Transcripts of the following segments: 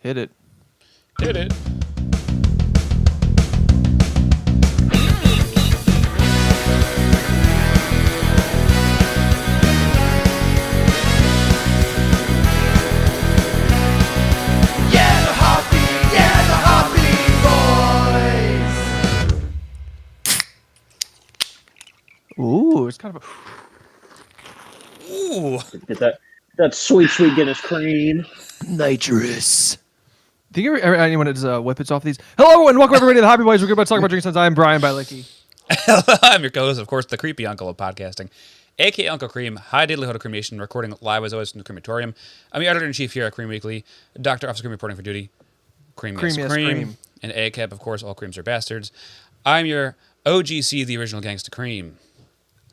Hit it. Hit it. Ooh, it's kind of a... Ooh. Get that sweet Guinness cream. Nitrous. Do you ever anyone has whippets off these? Hello, everyone. Welcome, everybody, to the Hoppy Boys. We're about to talk about drinking. I'm Brian Bylecki. I'm your co-host, of course, the creepy uncle of podcasting, a.k.a. Uncle Cream, high diddly ho to cremation, recording live as always from the crematorium. I'm the editor-in-chief here at Cream Weekly, Dr. Officer Cream reporting for duty. Cream, yes, cream. And ACAB, of course, all creams are bastards. I'm your OGC, the original Gangsta Cream.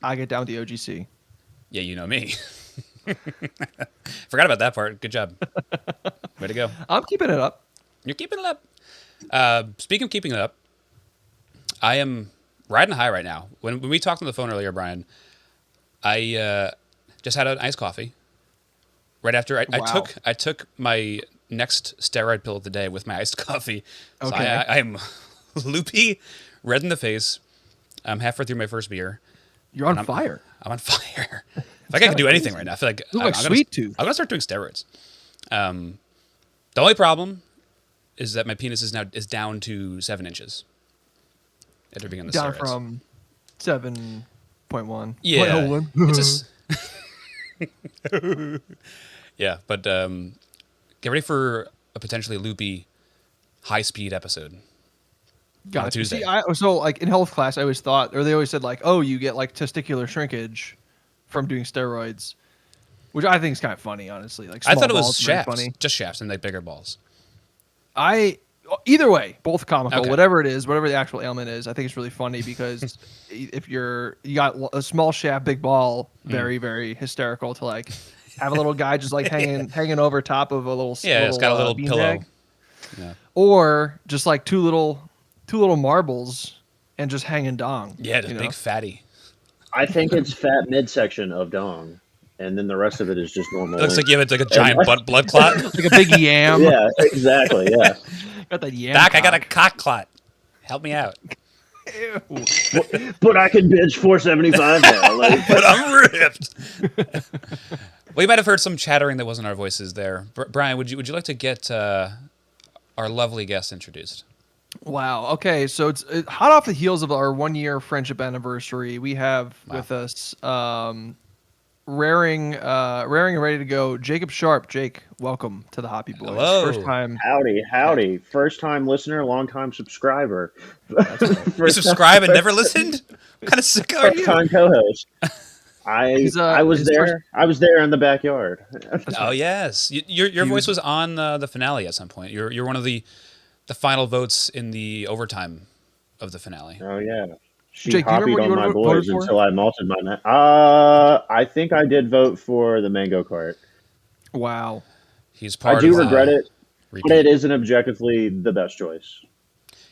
I get down with the OGC. Yeah, you know me. Forgot about that part. Good job. Way to go. I'm keeping it up. You're keeping it up. Speaking of keeping it up, I am riding high right now. When we talked on the phone earlier, Brian, I just had an iced coffee. Right after I took my next steroid pill of the day with my iced coffee. So okay. I am loopy, red in the face. I'm halfway through my first beer. You're on fire. I'm on fire. If I could do anything right now, I feel like I'm gonna start doing steroids. The only problem is that my penis is down to 7 inches. After being on the down steroids. from 7.1. Yeah, it's just yeah, but get ready for a potentially loopy, high-speed episode. Got on it. Tuesday. See, so like in health class, I always thought, or they always said like, oh, you get like testicular shrinkage from doing steroids, which I think is kind of funny, honestly. Like, I thought it was balls shafts, funny. just shafts and like bigger balls. Either way, both comical, Okay. whatever it is, whatever the actual ailment is, I think it's really funny because if you got a small shaft, big ball, very, very hysterical to like have a little guy just like hanging over top of a little It's got a little pillow. bag. Yeah. Or just like two little marbles and just hanging dong. Yeah, the big fatty. I think it's fat midsection of dong, and then the rest of it is just normal. It looks like you have like a giant blood clot. Like a big yam. Yeah, exactly. Yeah. Got that yam. Doc, I got a cock clot. Help me out. Ew. But I can bench 475 now. Like, But I'm ripped. Well, you might have heard some chattering that wasn't our voices there. Brian, would you like to get our lovely guest introduced? Wow. Okay, so it's hot off the heels of our 1-year friendship anniversary. We have with us raring and ready to go, Jacob Sharp. Jake, welcome to the Hoppy Boys. Hello. First time. howdy. First time listener, long time subscriber. You subscribe and never listened? What kind of sicko are First you? time co-host. I was there. I was there in the backyard. Oh yes, your voice was on the finale at some point. You're one of the final votes in the overtime of the finale. Oh yeah. She Jake, copied on my boys for? until I malted my I think I did vote for the mango cart. Wow. He's part. I do regret it, repeat. but it isn't objectively the best choice.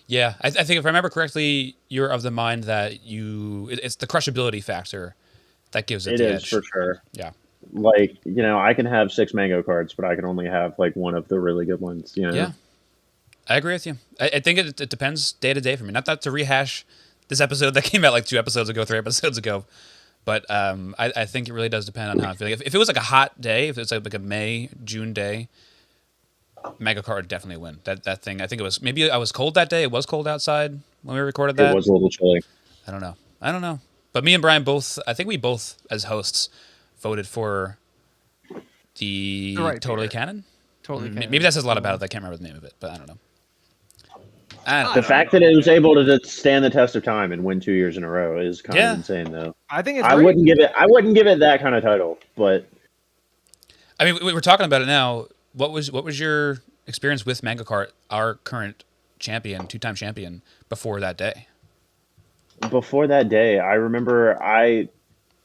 Yeah, I think if I remember correctly, you're of the mind that it's the crushability factor that gives it the It is edge. for sure. Yeah. Like, I can have 6 mango carts, but I can only have like one of the really good ones. Yeah. I agree with you. I think it depends day to day for me. Not to rehash this episode that came out like 2 episodes ago, 3 episodes ago, but I think it really does depend on how I'm feeling. If it was like a hot day, if it's like a May, June day, Mega Kart would definitely win. That thing, I think it was, maybe I was cold that day. It was cold outside when we recorded that. It was a little chilly. I don't know. But me and Brian both, I think we both, as hosts, voted for the Totally Canon. Totally. Maybe that says a lot about it. I can't remember the name of it, but I don't know. The fact that it was able to stand the test of time and win 2 years in a row is kind of insane, though. I think it's I wouldn't give it that kind of title, but I mean, we're talking about it now. What was your experience with Mango Kart, our current champion, 2-time champion, before that day? Before that day, I remember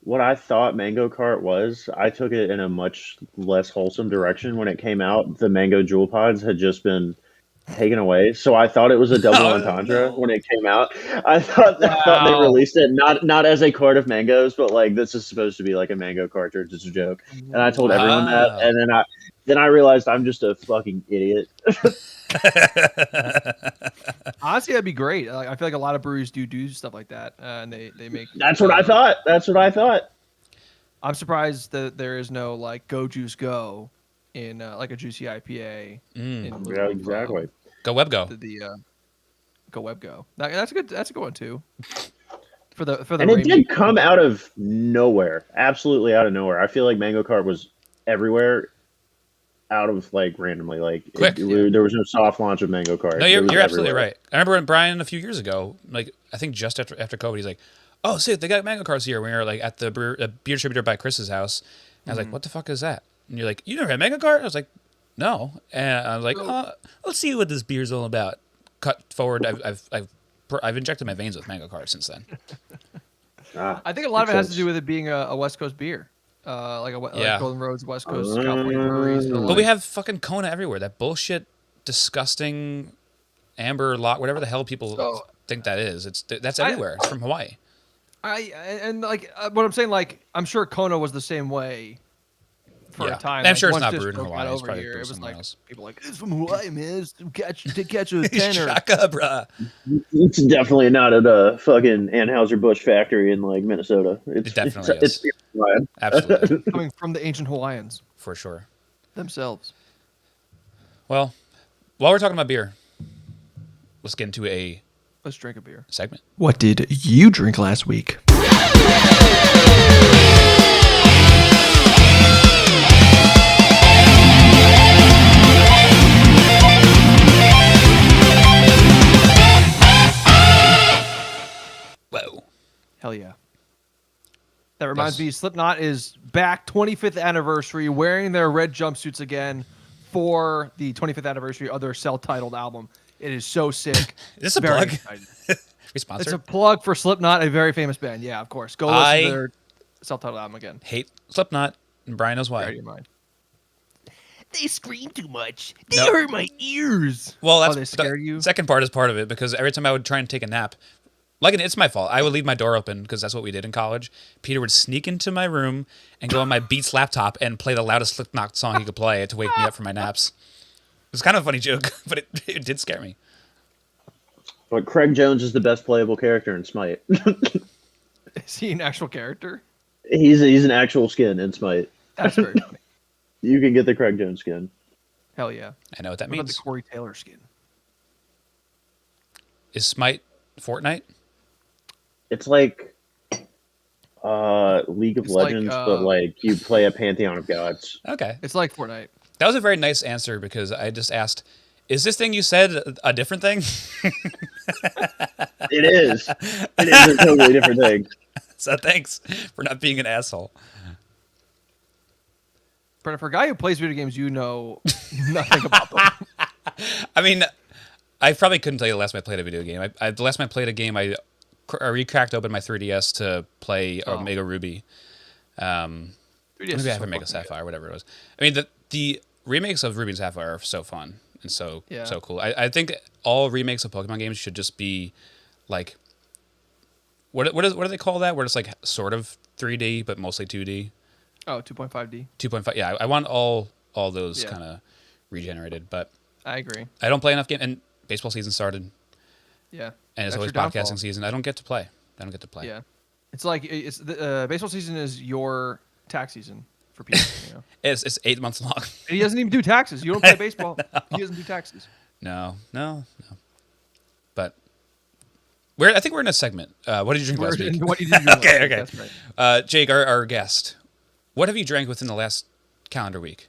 what I thought Mango Kart was, I took it in a much less wholesome direction when it came out. The Mango Jewel Pods had just been taken away. So I thought it was a double Oh, entendre no. when it came out. I thought they Wow. released it not as a quart of mangoes, but like this is supposed to be like a mango cartridge. It's a joke. And I told everyone that, Wow. and then I realized I'm just a fucking idiot. Honestly, that'd be great. Like, I feel like a lot of breweries do stuff like that, and they make. That's what I thought. That's what I thought. I'm surprised that there is no like Go Juice Go in like a juicy IPA. In lieu Yeah, of, exactly. Go web go. the Go Web Go. That's a good. That's a good one too. For the And it Raimi- did come out of nowhere, absolutely out of nowhere. I feel like Mango Kart was everywhere, out of like randomly. Like Quick. there was no soft launch of Mango Kart. No, It was you're absolutely everywhere. right. I remember when Brian a few years ago, like I think just after COVID, he's like, "Oh, see, they got mango carts here." We were like at the beer distributor by Chris's house. And I was like, "What the fuck is that?" And you're like, "You never had mango cart?" I was like, "No." And I was like, "Let's see what this beer's all about." Cut forward. I've injected my veins with mango cart since then. I think a lot of it makes has to sense. do with it being a West Coast beer, like Yeah. Golden Road's West Coast California breweries. So, But we like, have fucking Kona everywhere. That bullshit, disgusting amber lot, whatever the hell people So- think that is. That's everywhere. It's from Hawaii. and like what I'm saying, like I'm sure Kona was the same way for Yeah. a time. And I'm like, sure it's once not this brewed in broke Hawaii. out It's over probably here, brewed it was somewhere like else. people like it's from Hawaii, man. It's to catch a tenor. Shaka, bruh. It's definitely not at a fucking Anheuser-Busch factory in like Minnesota. It definitely it's is. fine. Absolutely. Coming from the ancient Hawaiians For sure. themselves. Well, while we're talking about beer, let's get into a Let's drink a beer. segment. What did you drink last week? Whoa. Hell yeah. That reminds me, Slipknot is back 25th anniversary, wearing their red jumpsuits again for the 25th anniversary of their self-titled album. It is so sick. Is this a Very plug? excited. We It's sponsored? a plug for Slipknot, a very famous band. Yeah, of course. Go listen I- to their self-titled album again. Hate Slipknot, and Brian knows Right why. in your mind. They scream too much. They Nope. hurt my ears. Well, that's they scare the you? second part is part of it because every time I would try and take a nap, it's my fault. I would leave my door open because that's what we did in college. Peter would sneak into my room and go on my Beats laptop and play the loudest Slipknot song he could play to wake me up from my naps. It was kind of a funny joke, but it did scare me. But Craig Jones is the best playable character in Smite. Is he an actual character? he's an actual skin in Smite. That's very funny. You can get the Craig Jones skin. Hell yeah. I know what that What about the means. Corey Taylor skin? Is Smite Fortnite? It's like League of It's like, Legends, but like you play a pantheon of gods. Okay. It's like Fortnite. That was a very nice answer because I just asked, is this thing you said a different thing? It is. It is a totally different thing. So thanks for not being an asshole. Brennan, for a guy who plays video games, you know nothing about them. I mean, I probably couldn't tell you the last time I played a video game. The last time I played a game, I re-cracked open my 3DS to play Omega Ruby. 3DS Maybe is I have so Omega fucking Sapphire, whatever it was. I mean, the remakes of Ruby and Sapphire are so fun and so cool. I think all remakes of Pokemon games should just be like, what do they call that? Where it's like sort of 3D but mostly 2D. good. Oh, 2.5D. 2.5. Yeah, I want all those Yeah. kind of regenerated, but I agree. I don't play enough game. And baseball season started, Yeah. and it's That's always your downfall. podcasting season. I don't get to play. Yeah. It's like it's the baseball season is your tax season for people. You know? It's 8 months long. And he doesn't even do taxes. You don't play baseball. He doesn't do taxes. No. But I think we're in a segment. What did you drink last week? What you did last Okay. week, that's right. Jake, our guest, what have you drank within the last calendar week?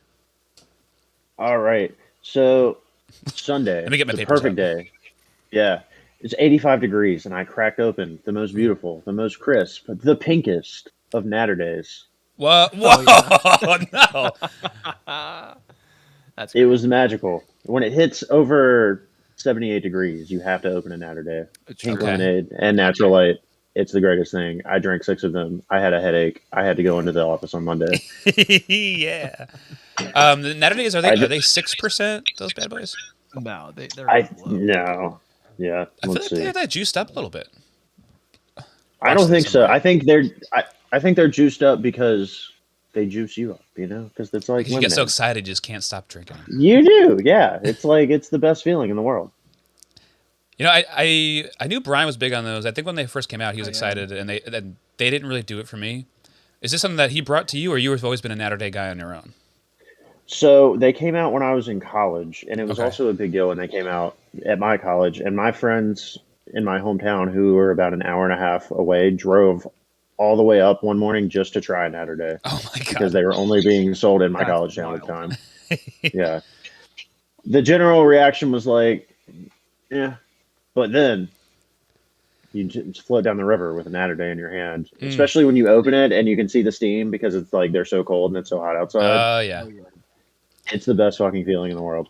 All right. So Sunday, Let me get my the papers perfect out. day. Yeah. It's 85 degrees, and I cracked open the most beautiful, the most crisp, the pinkest of Natter Days. What? Whoa! No. That's It was magical. When it hits over 78 degrees, you have to open a Natter Day. Pink Okay. lemonade and natural light. It's the greatest thing. I drank 6 of them. I had a headache. I had to go into the office on Monday. Yeah. The Natter Days, are they 6%? Those bad boys? No, they're I low. no. Yeah, I feel let's like see. they're that juiced up a little bit. I don't Watched think this so. somewhere. I think they're juiced up because they juice you up, because it's like Because you get so lemonade. excited, you just can't stop drinking. You do, yeah. It's like it's the best feeling in the world. You know, I knew Brian was big on those. I think when they first came out, he was I am. excited, and they didn't really do it for me. Is this something that he brought to you, or you have always been a Natterday guy on your own? So they came out when I was in college, and it was Okay. also a big deal when they came out at my college. And my friends in my hometown, who were about an hour and a half away, drove all the way up one morning just to try Natter Day Oh my because god. they were only being sold in my That's college town at the wild. time. Yeah. The general reaction was like, yeah. But then you just float down the river with a Natter Day in your hand, Mm. especially when you open it and you can see the steam because it's like they're so cold and it's so hot outside. Yeah. Oh yeah. It's the best fucking feeling in the world.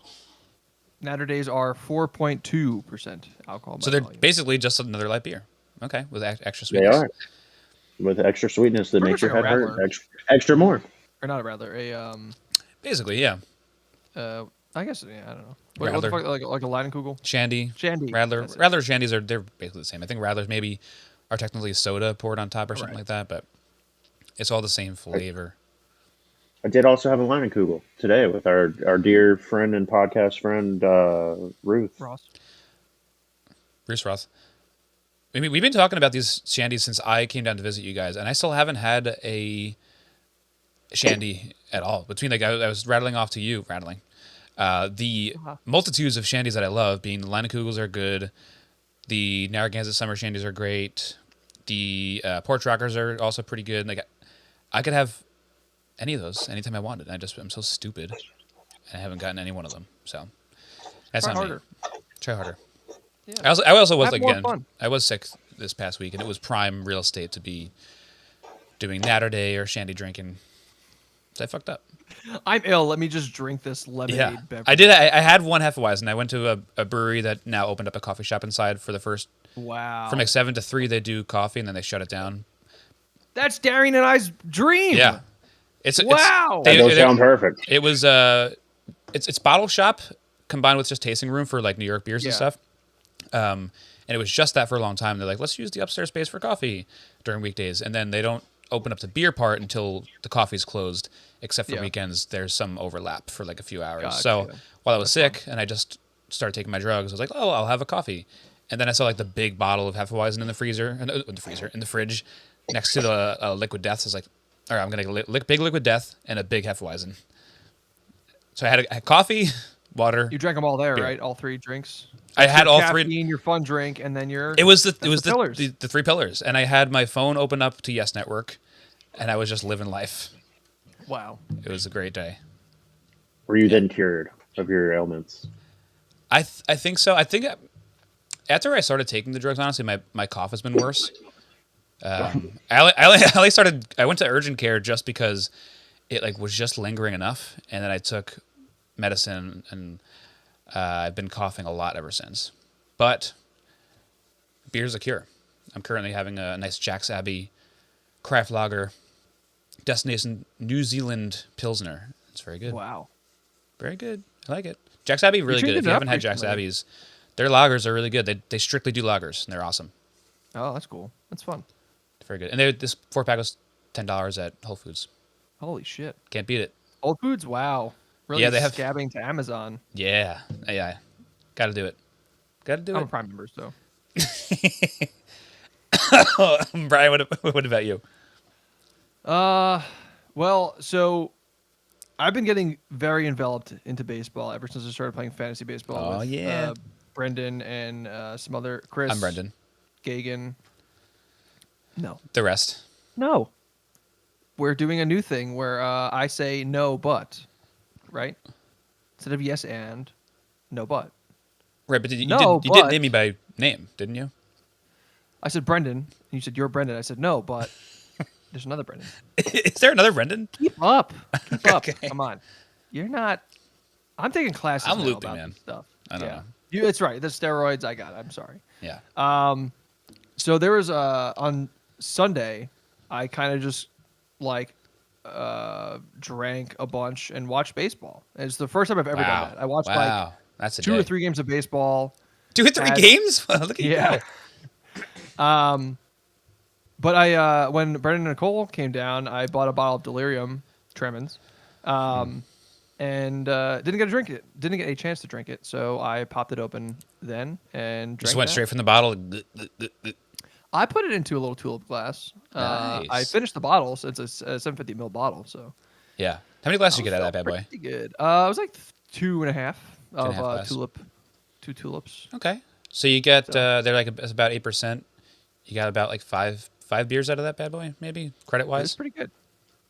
Natter Days are 4.2% alcohol by So they're volume. basically just another light beer. Okay, with extra They sweetness. are with extra sweetness that Pretty makes much your like a head hurt Radler. extra more. Or not a Radler, Basically, yeah. I guess I don't know. What the Radler. fuck, like a Leinenkugel? Shandy. Shandy. Radler. That's it. Radler Shandies they're basically the same. I think Radlers maybe are technically soda poured on top or something Right. like that, but it's all the same flavor. I did also have a Leinenkugel today with our dear friend and podcast friend Ruth. Ross. Bruce Roth. I mean, we've been talking about these shandies since I came down to visit you guys, and I still haven't had a shandy at all. Between like I was rattling off to you, the multitudes of shandies that I love, being the Leinenkugels are good, the Narragansett Summer shandies are great, the Porch Rockers are also pretty good. Like I could have any of those anytime I wanted. I'm so stupid, and I haven't gotten any one of them. So that's Try not harder. me. Try harder. Yeah. I also was Have like more again. fun. I was sick this past week, and it was prime real estate to be doing Natter Day or shandy drinking. So I fucked up. I'm ill. Let me just drink this lemonade Yeah, beverage. I did. I had one Hefeweizen. I went to a brewery that now opened up a coffee shop inside for the first Wow. from like 7 to 3. They do coffee, and then they shut it down. That's Darian and I's dream. Yeah, it's Wow. That does sound perfect. It was it's bottle shop combined with just tasting room for like New York beers and Yeah. stuff. And it was just that for a long time. They're like, let's use the upstairs space for coffee during weekdays, and then they don't open up the beer part until the coffee's closed. Except for Yeah. weekends, there's some overlap for like a few hours. Gotcha. So while I was sick and I just started taking my drugs, I was like, oh, I'll have a coffee. And then I saw like the big bottle of Hefeweizen in the freezer, in the fridge, next to the Liquid Death. So I was like, all right, I'm gonna get a big Liquid Death and a big Hefeweizen. So I had coffee, water. You drank them all there, Beer. right? All three drinks. I had Your all caffeine, three. your fun drink, and then your. It was the pillars. the 3 pillars, and I had my phone open up to Yes Network, and I was just living life. Wow. It was a great day. Were you then cured of your ailments? I think so. I think after I started taking the drugs, honestly, my cough has been worse. I went to urgent care just because it like was just lingering enough, and then I took medicine, and I've been coughing a lot ever since. But beer's a cure. I'm currently having a nice Jack's Abbey craft lager, destination New Zealand Pilsner. It's very good. Wow. Very good. I like it. Jack's Abbey really good. changing If you it up haven't had Jack's recently. Abbeys, their lagers are really good. They strictly do lagers, and they're awesome. Oh, that's cool. That's fun. Very good. And this 4-pack was $10 at Whole Foods. Holy shit. Can't beat it. Whole Foods. Wow. Really Yeah, they have- scabbing to Amazon. Yeah. Got to do it. Got to do I'm a it. Prime member, so. Brian, what about you? Well, so I've been getting very enveloped into baseball ever since I started playing fantasy baseball. Oh, with, yeah. Brendan and some other Chris. I'm Brendan. Gagan. No. The rest. No. We're doing a new thing where I say no, but, right? Instead of yes and, no, but. Right, but you No, did but- name me by name, didn't you? I said Brendan, and you said you're Brendan. I said no, but there's another Brendan. Is there another Brendan? Keep up. Keep up. Okay. Come on. You're not. I'm taking classes I'm now loopy, about man. this stuff. I don't know. It's right. The steroids, I got it. I'm sorry. Yeah. So there was on Sunday, I kind of just like drank a bunch and watched baseball. It's the first time I've ever done that. I watched Wow. That's a 2 day. or 3 games of baseball. 2 or 3 games? Look at you Yeah. go. But I when Brendan and Nicole came down, I bought a bottle of Delirium Tremens, and didn't get to drink it. Didn't get a chance to drink it, so I popped it open then and drank Just went that. straight from the bottle. I put it into a little tulip glass. Nice. I finished the bottle, so it's a 750 ml bottle. So Yeah. How many glasses did you get out of that bad boy? pretty good. It was like 2.5 2.5 of glass. tulip, 2 tulips. Okay. So you get they're like it's about 8%. You got about like five beers out of that bad boy, maybe credit It's wise. pretty good.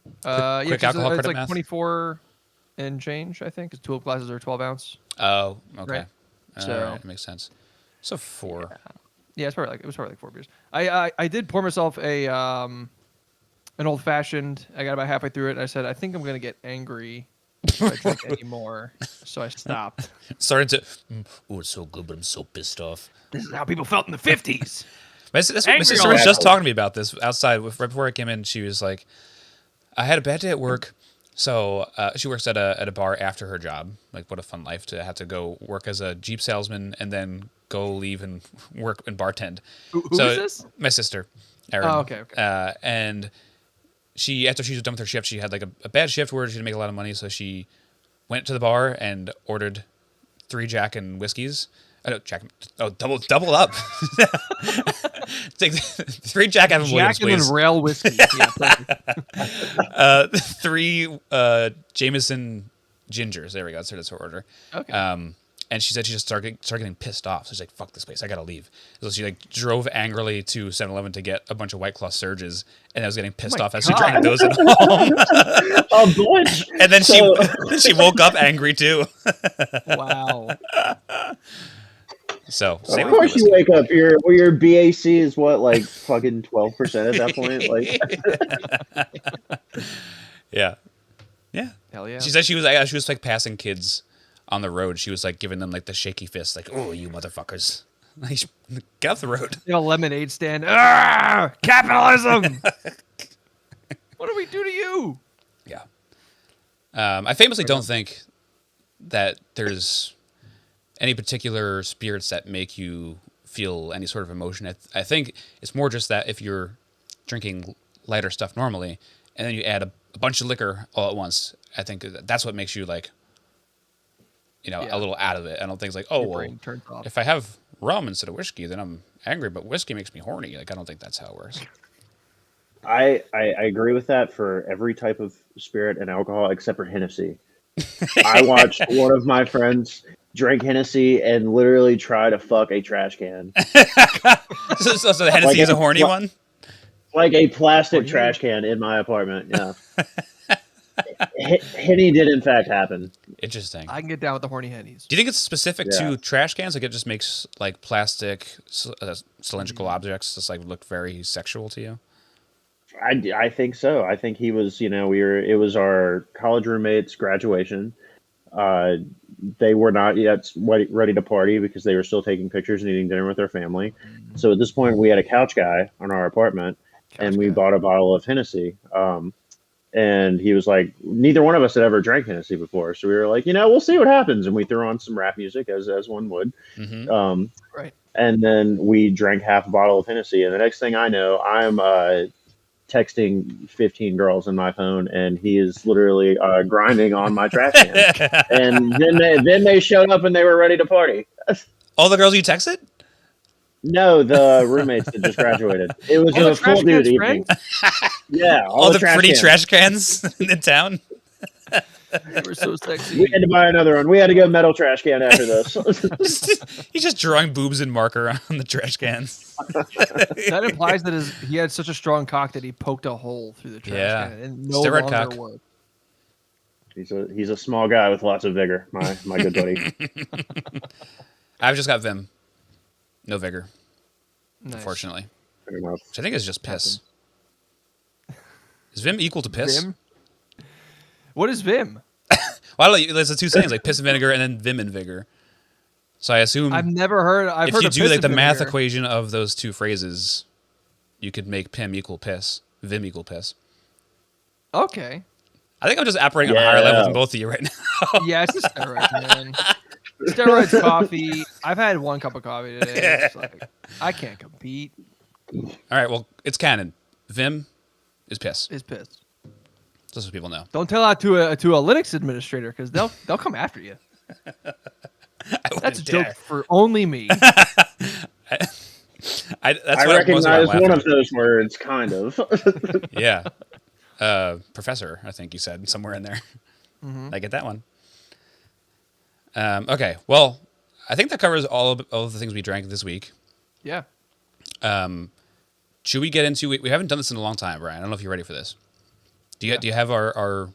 quick 'cause alcohol it's credit like math? 24 and change, I think, because tulip glasses are 12 ounce. Oh, okay. Right. So- All right, that makes sense. So 4. Yeah, it was probably like 4 beers. I did pour myself an old fashioned. I got about halfway through it. And I said, I think I'm gonna get angry if I drink any more. So I stopped. Started to. Oh, it's so good, but I'm so pissed off. This is how people felt in the 50s. My sister Angry was all just that. talking to me about this outside right before I came in. She was like, "I had a bad day at work." So she works at a bar after her job. Like, what a fun life to have to go work as a Jeep salesman and then go leave and work and bartend. Who so is this? My sister, Erin. Oh, okay. And she, after she was done with her shift, she had like a bad shift where she didn't make a lot of money. So she went to the bar and ordered 3 Jack and whiskeys. No, Jack. Oh, double up. Take 3 Jack Evan Williams, Jack and please. then rail whiskey. Yeah, perfect. 3 Jameson gingers. There we go. That's her order. Okay. And she said she just started getting pissed off. So she's like, "Fuck this place. I gotta leave." So she like drove angrily to 7-Eleven to get a bunch of White Claw Surges, and I was getting pissed my off as she God. drank those at home. A bunch. And then So- she woke up angry too. Wow. So Of same with course you whiskey. wake up. Your BAC is what, like fucking 12% at that point. Like Yeah. Hell yeah. She said she was like passing kids on the road. She was like giving them like the shaky fist, like, "Oh, you motherfuckers, like, get off the road." You know, lemonade stand. Ah, capitalism. What do we do to you? Yeah. I famously don't think that there's any particular spirits that make you feel any sort of emotion. I think it's more just that if you're drinking lighter stuff normally, and then you add a bunch of liquor all at once, I think that's what makes you like, Yeah. a little out of it. I don't think it's like, oh, Your well, brain turns off. if I have rum instead of whiskey, then I'm angry, but whiskey makes me horny. Like, I don't think that's how it works. I agree with that for every type of spirit and alcohol except for Hennessy. I watched one of my friends drink Hennessy and literally try to fuck a trash can, So the Hennessy is a horny one? like a plastic trash can in my apartment. Yeah, Henny did in fact happen. Interesting. I can get down with the horny hennies. Do you think it's specific Yeah. to trash cans? Like, it just makes like plastic cylindrical objects just like look very sexual to you? I think so. I think he was. It was our college roommates' graduation. They were not yet ready to party because they were still taking pictures and eating dinner with their family. So at this point, we had a couch guy on our apartment, and we bought a bottle of Hennessy. And he was like, neither one of us had ever drank Hennessy before, so we were like, we'll see what happens. And we threw on some rap music as one would. Mm-hmm. Right. And then we drank half a bottle of Hennessy, and the next thing I know, I'm texting 15 girls on my phone, and he is literally grinding on my trash can. And then they showed up and they were ready to party. All the girls you texted? No, the roommates that just graduated. It was All the a trash full dude cans evening. Yeah, All the pretty cans. trash cans in town? You were so sexy. We had to buy another one. We had to go metal trash can after this. He's just drawing boobs in marker on the trash cans. That implies that he had such a strong cock that he poked a hole through the trash Yeah. can and no Steroid longer cock. worked. He's a small guy with lots of vigor. My good buddy. I've just got Vim. No vigor, Nice. unfortunately. Fair enough. Which I think is just piss. Is Vim equal to piss? Vim? What is Vim? Well, I don't know. There's the two sayings, like piss and vinegar and then Vim and vigor. So I assume I've never heard. I've if heard you of do piss like and the math vinegar. equation of those two phrases, you could make Pim equal piss, Vim equal piss. Okay. I think I'm just operating on a higher level Yeah. than both of you right now. Yeah, it's just steroids, man. Steroids, coffee. I've had 1 cup of coffee today. It's like, I can't compete. All right, well, it's canon. Vim is pissed. Is pissed. Just so people know. Don't tell that to a Linux administrator because they'll come after you. That's a joke for only me. That's I why recognize one of those words, kind of. Yeah. Professor, I think you said somewhere in there. Mm-hmm. I get that one. Okay, well, I think that covers all of the things we drank this week. Yeah. Should we get into? We haven't done this in a long time, Brian. I don't know if you're ready for this. Do you have our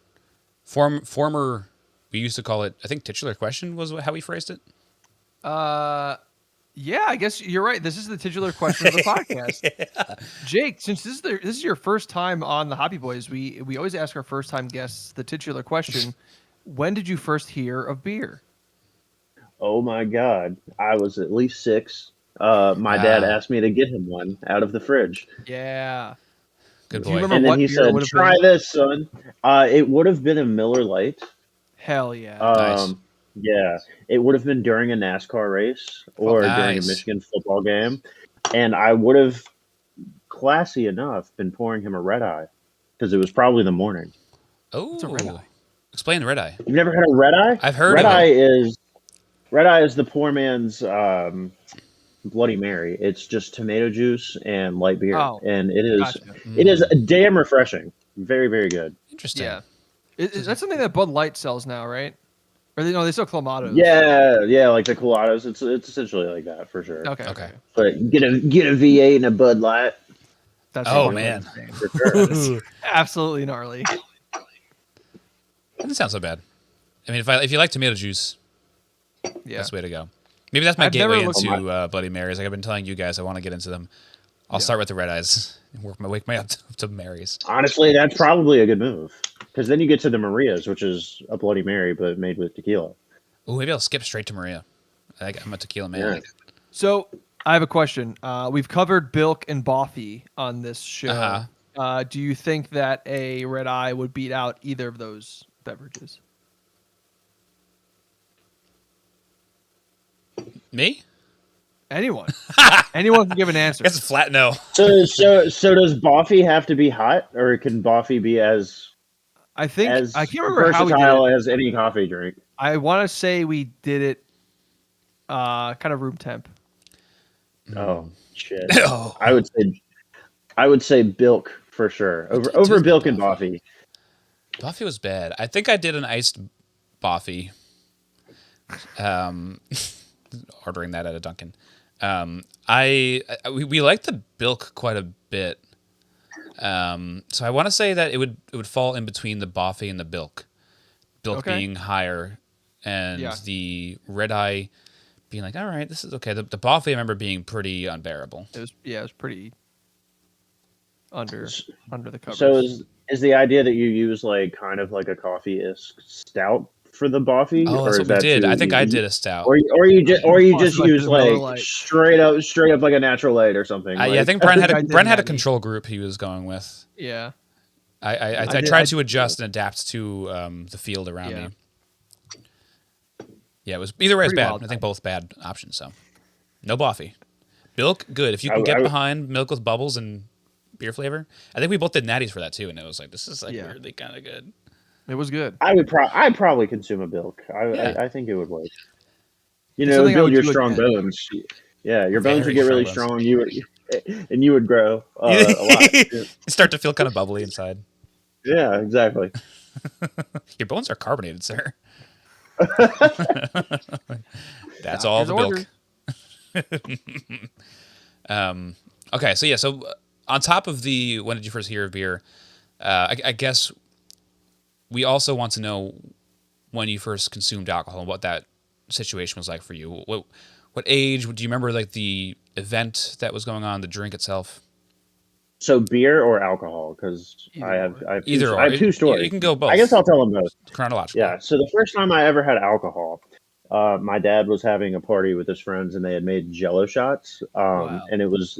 former? We used to call it. I think titular question was how we phrased it. Yeah, I guess you're right. This is the titular question of the podcast. Yeah. Jake, since this is your first time on the Hoppy Boys, we always ask our first time guests the titular question: when did you first hear of beer? Oh my God, I was at least 6. My dad asked me to get him one out of the fridge. Yeah. Good boy. Do you remember And then what he beer said, would have "Try been? this, son." It would have been a Miller Lite. Hell yeah. Nice. Yeah, it would have been during a NASCAR race or during a Michigan football game, and I would have, classy enough, been pouring him a red eye because it was probably the morning. Oh, It's a red eye. Explain the red eye. You've never had a red eye? I've heard red of eye it. Red eye is the poor man's Bloody Mary. It's just tomato juice and light beer, and it is damn refreshing. Very, very good. Interesting. Yeah. Is that something that Bud Light sells now, right? Or they sell Clamatos. Yeah, like the Colados. It's essentially like that for sure. Okay. But get a V8 and a Bud Light. That's man. For sure. Absolutely gnarly. That doesn't sound so bad. I mean, if you like tomato juice, that's the way to go. Maybe that's my gateway into Bloody Marys. Like I've been telling you guys, I want to get into them. I'll start with the red eyes and work my way up to Marys. Honestly, that's probably a good move because then you get to the Marias, which is a Bloody Mary but made with tequila. Oh, maybe I'll skip straight to Maria. I'm a tequila man. Yeah. So I have a question. We've covered Bilk and Boffy on this show. Uh-huh. Do you think that a red eye would beat out either of those beverages? Me? Anyone. Anyone can give an answer. I guess it's flat no. So does Boffy have to be hot, or can Boffy be as I can't remember versatile how we did it. as any coffee drink? I want to say we did it kind of room temp. Oh shit! Oh. I would say Bilk for sure over Bilk and Boffy. Boffy was bad. I think I did an iced Boffy. Ordering that at a Dunkin'. We like the Bilk quite a bit. So I want to say that it would fall in between the Boffy and the Bilk. Bilk being higher, and the red eye being like, all right, this is okay. The Boffy I remember being pretty unbearable. It was pretty under the covers. So is the idea that you use like kind of like a coffee-ish stout for the Boffy? Oh, that's what we did. I think I did a stout. Or you just use like straight up like a natural light or something. I think Brent had a control group he was going with. Yeah. I tried to adjust and adapt to the field around me. Yeah, it was either way. It's bad. I think both bad options. So, no Boffy. Bilk, good. If you can get behind milk with bubbles and beer flavor, I think we both did natties for that too, and it was like this is like weirdly kind of good. It was good. I'd probably consume a Bilk. I think it would work. Build your strong bones. Yeah, your bones would get really strong. You would grow a lot. You start to feel kind of bubbly inside. Yeah, exactly. Your bones are carbonated, sir. That's all the Bilk. Okay, so on top of the when did you first hear of beer? I guess we also want to know when you first consumed alcohol and what that situation was like for you. What age? Do you remember like the event that was going on, the drink itself? So beer or alcohol? Because I have two stories. You can go both. I guess I'll tell them both. Chronologically. Yeah. So the first time I ever had alcohol, my dad was having a party with his friends, and they had made Jello shots. And it was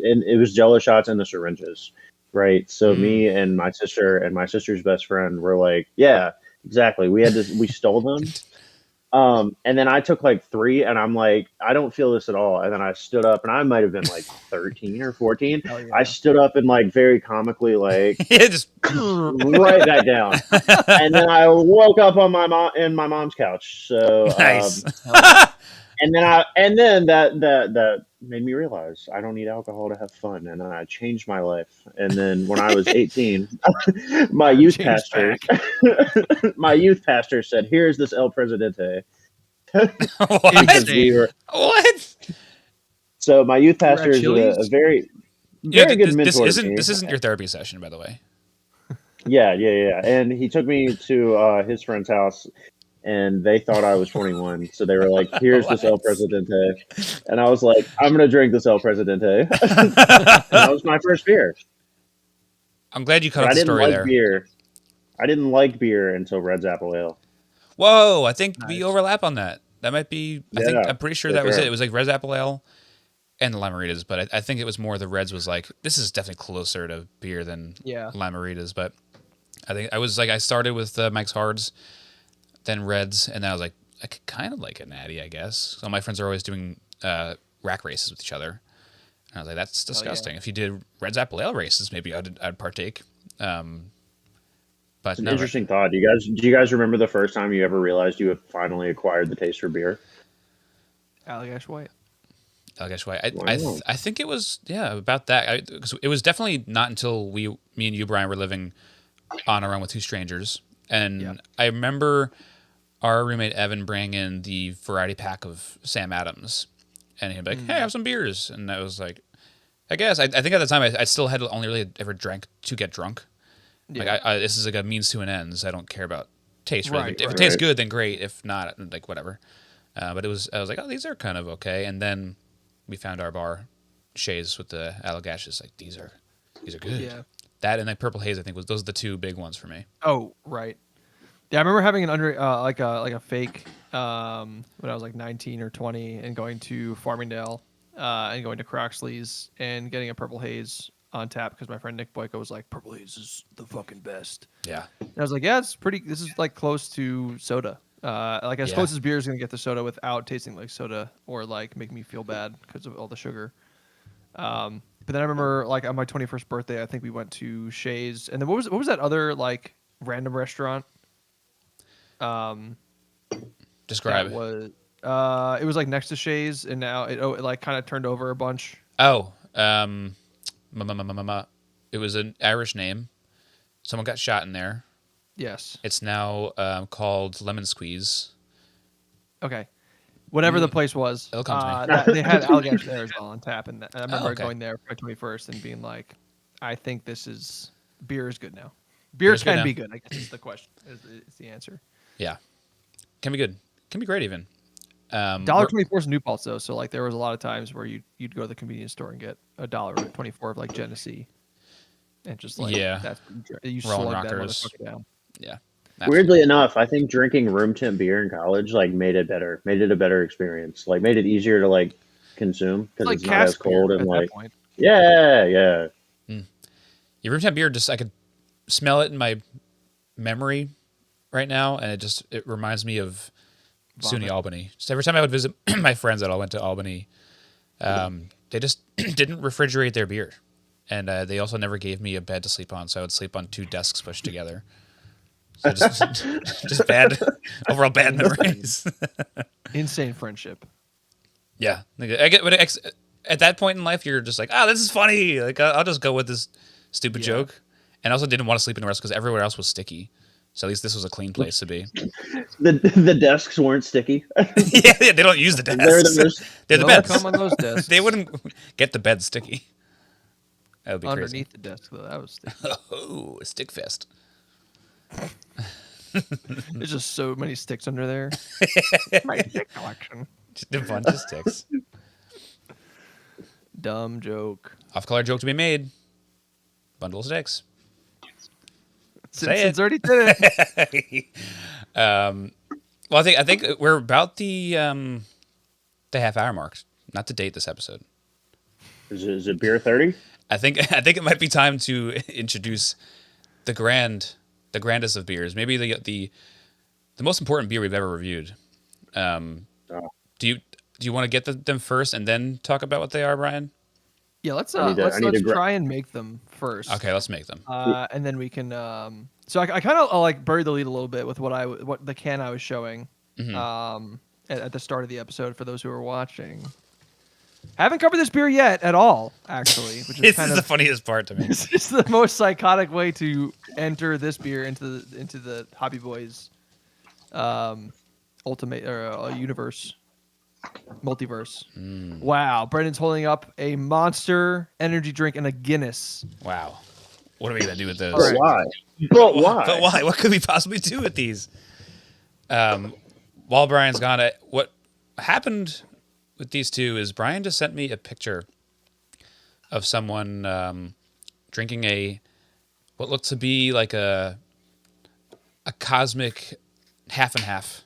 Jello shots in the syringes, right? So me and my sister and my sister's best friend were like, yeah, exactly. We stole them. And then I took like 3, and I'm like, I don't feel this at all. And then I stood up, and I might have been like 13 or 14. Hell I yeah. stood up and like very comically like Yeah, just write that down. And then I woke up on my mom's couch. So nice. and then that made me realize I don't need alcohol to have fun, and then I changed my life. And then when I was 18, my youth Changed pastor back. my youth pastor said, "Here's this El Presidente." What? Because we were What? so my youth You were at pastor is a Chili's? very Yeah, very good this mentor to isn't me. this isn't your therapy session, by the way. Yeah. And he took me to his friend's house, and they thought I was 21. So they were like, "Here's this El What? Presidente," and I was like, "I'm gonna drink this El Presidente," and that was my first beer. I'm glad you cut But off I the didn't story like there. beer. I didn't like beer until Red's Apple Ale. Whoa, I think we Nice. overlap on that. That might be. Yeah, I'm pretty sure for that was sure. it. It was like Res Apple Ale and the Limeritas, but I think it was more the Reds was like this is definitely closer to beer than Yeah. Limeritas. But I think I was like I started with Mike's Hards, then Reds, and then I was like I could kind of like a natty, I guess. So my friends are always doing rack races with each other. And I was like, that's disgusting. If you did Reds Apple Ale races, maybe I'd partake. But It's an no, interesting thought. Do you guys remember the first time you ever realized you had finally acquired the taste for beer? Allagash White. I guess why Wow. I think it was about that because it was definitely not until me and you Brian were living on our own with two strangers, and Yeah. I remember our roommate Evan bringing in the variety pack of Sam Adams, and he'd be like, "Hey, have some beers," and I was like, I guess I think at the time I still had only really ever drank to get drunk. Yeah. Like this is like a means to an end. So I don't care about taste. Really. Right, If it right. tastes Right. good, then great. If not, like whatever. But I was like, oh, these are kind of okay. And then we found our bar, Shays with the Allagash. Like these are good. Yeah. That and like Purple Haze, I think those are the two big ones for me. Oh, right. Yeah, I remember having an like a fake when I was like 19 or 20 and going to Farmingdale and going to Croxley's and getting a Purple Haze on tap because my friend Nick Boyko was like, "Purple Haze is the fucking best." Yeah. And I was like, "Yeah, it's pretty. This is like close to soda. Like as Yeah. close as beer is gonna get to soda without tasting like soda or like make me feel bad because of all the sugar." But then I remember like on my 21st birthday, I think we went to Shays, and then what was that other like random restaurant? Describe. That was it was like next to Shays, and now it like kind of turned over a bunch. Oh, it was an Irish name. Someone got shot in there. Yes. It's now called Lemon Squeeze. Okay. Whatever the place was, It'll come to me. they had Allagash there as well on tap, and I remember okay. going there for my 21st and being like, "I think beer is good now. Beer Beer's good can now. be good. I guess is the question. Is the answer. Yeah, can be good. Can be great even. $1.24 is New Paltz though, so like there was a lot of times where you'd go to the convenience store and get $1.24 of like Genesee, and just like Yeah. that's you Rolling slug that Rockers. motherfucker down. Yeah. Weirdly enough, I think drinking room temp beer in college like made it better, made it a better experience, like made it easier to like consume because Like it's not as cask beer cold at and that like point. yeah. Your room temp beer, just I could smell it in my memory right now, and it reminds me of SUNY Vomit. Albany. Just every time I would visit my friends that all went to Albany, they just didn't refrigerate their beer, and they also never gave me a bed to sleep on, so I would sleep on two desks pushed together. So just bad overall bad memories. Insane friendship. Yeah, I get. But at that point in life, you're just like, this is funny. Like I'll just go with this stupid Yeah. joke. And I also didn't want to sleep anywhere else because everywhere else was sticky. So at least this was a clean place to be. The desks weren't sticky. yeah, they don't use the They're desks. the most They're the Don't beds. come on those desks. They wouldn't get the bed sticky. That would be underneath the desk though. That was crazy. Oh, a stick fest. there's just so many sticks under there. My stick collection. Just a bunch of sticks. Dumb joke. Off-color joke to be made. Bundle of sticks. Say Simpsons it. already did it. Well, I think we're about the half-hour mark. Not to date this episode. is it beer 30? I think it might be time to introduce the grandest of beers, maybe the most important beer we've ever reviewed. Oh. Do you want to get them first and then talk about what they are, Brian? Yeah, let's I need to try and make them first. Okay, let's make them. And then we can. So I kind of like buried the lead a little bit with what the can I was showing. At the start of the episode for those who are watching. Haven't covered this beer yet at all, actually, which is This kind is of the funniest part to me. It's the most psychotic way to enter this beer into the Hoppy Boys ultimate universe. Multiverse. Wow. Brendan's holding up a Monster energy drink and a Guinness. Wow. What are we gonna do with those? But why? But why? But why? What could we possibly do with these? While Brian's gone, what happened with these two is Brian just sent me a picture of someone drinking what looked to be like a cosmic half and half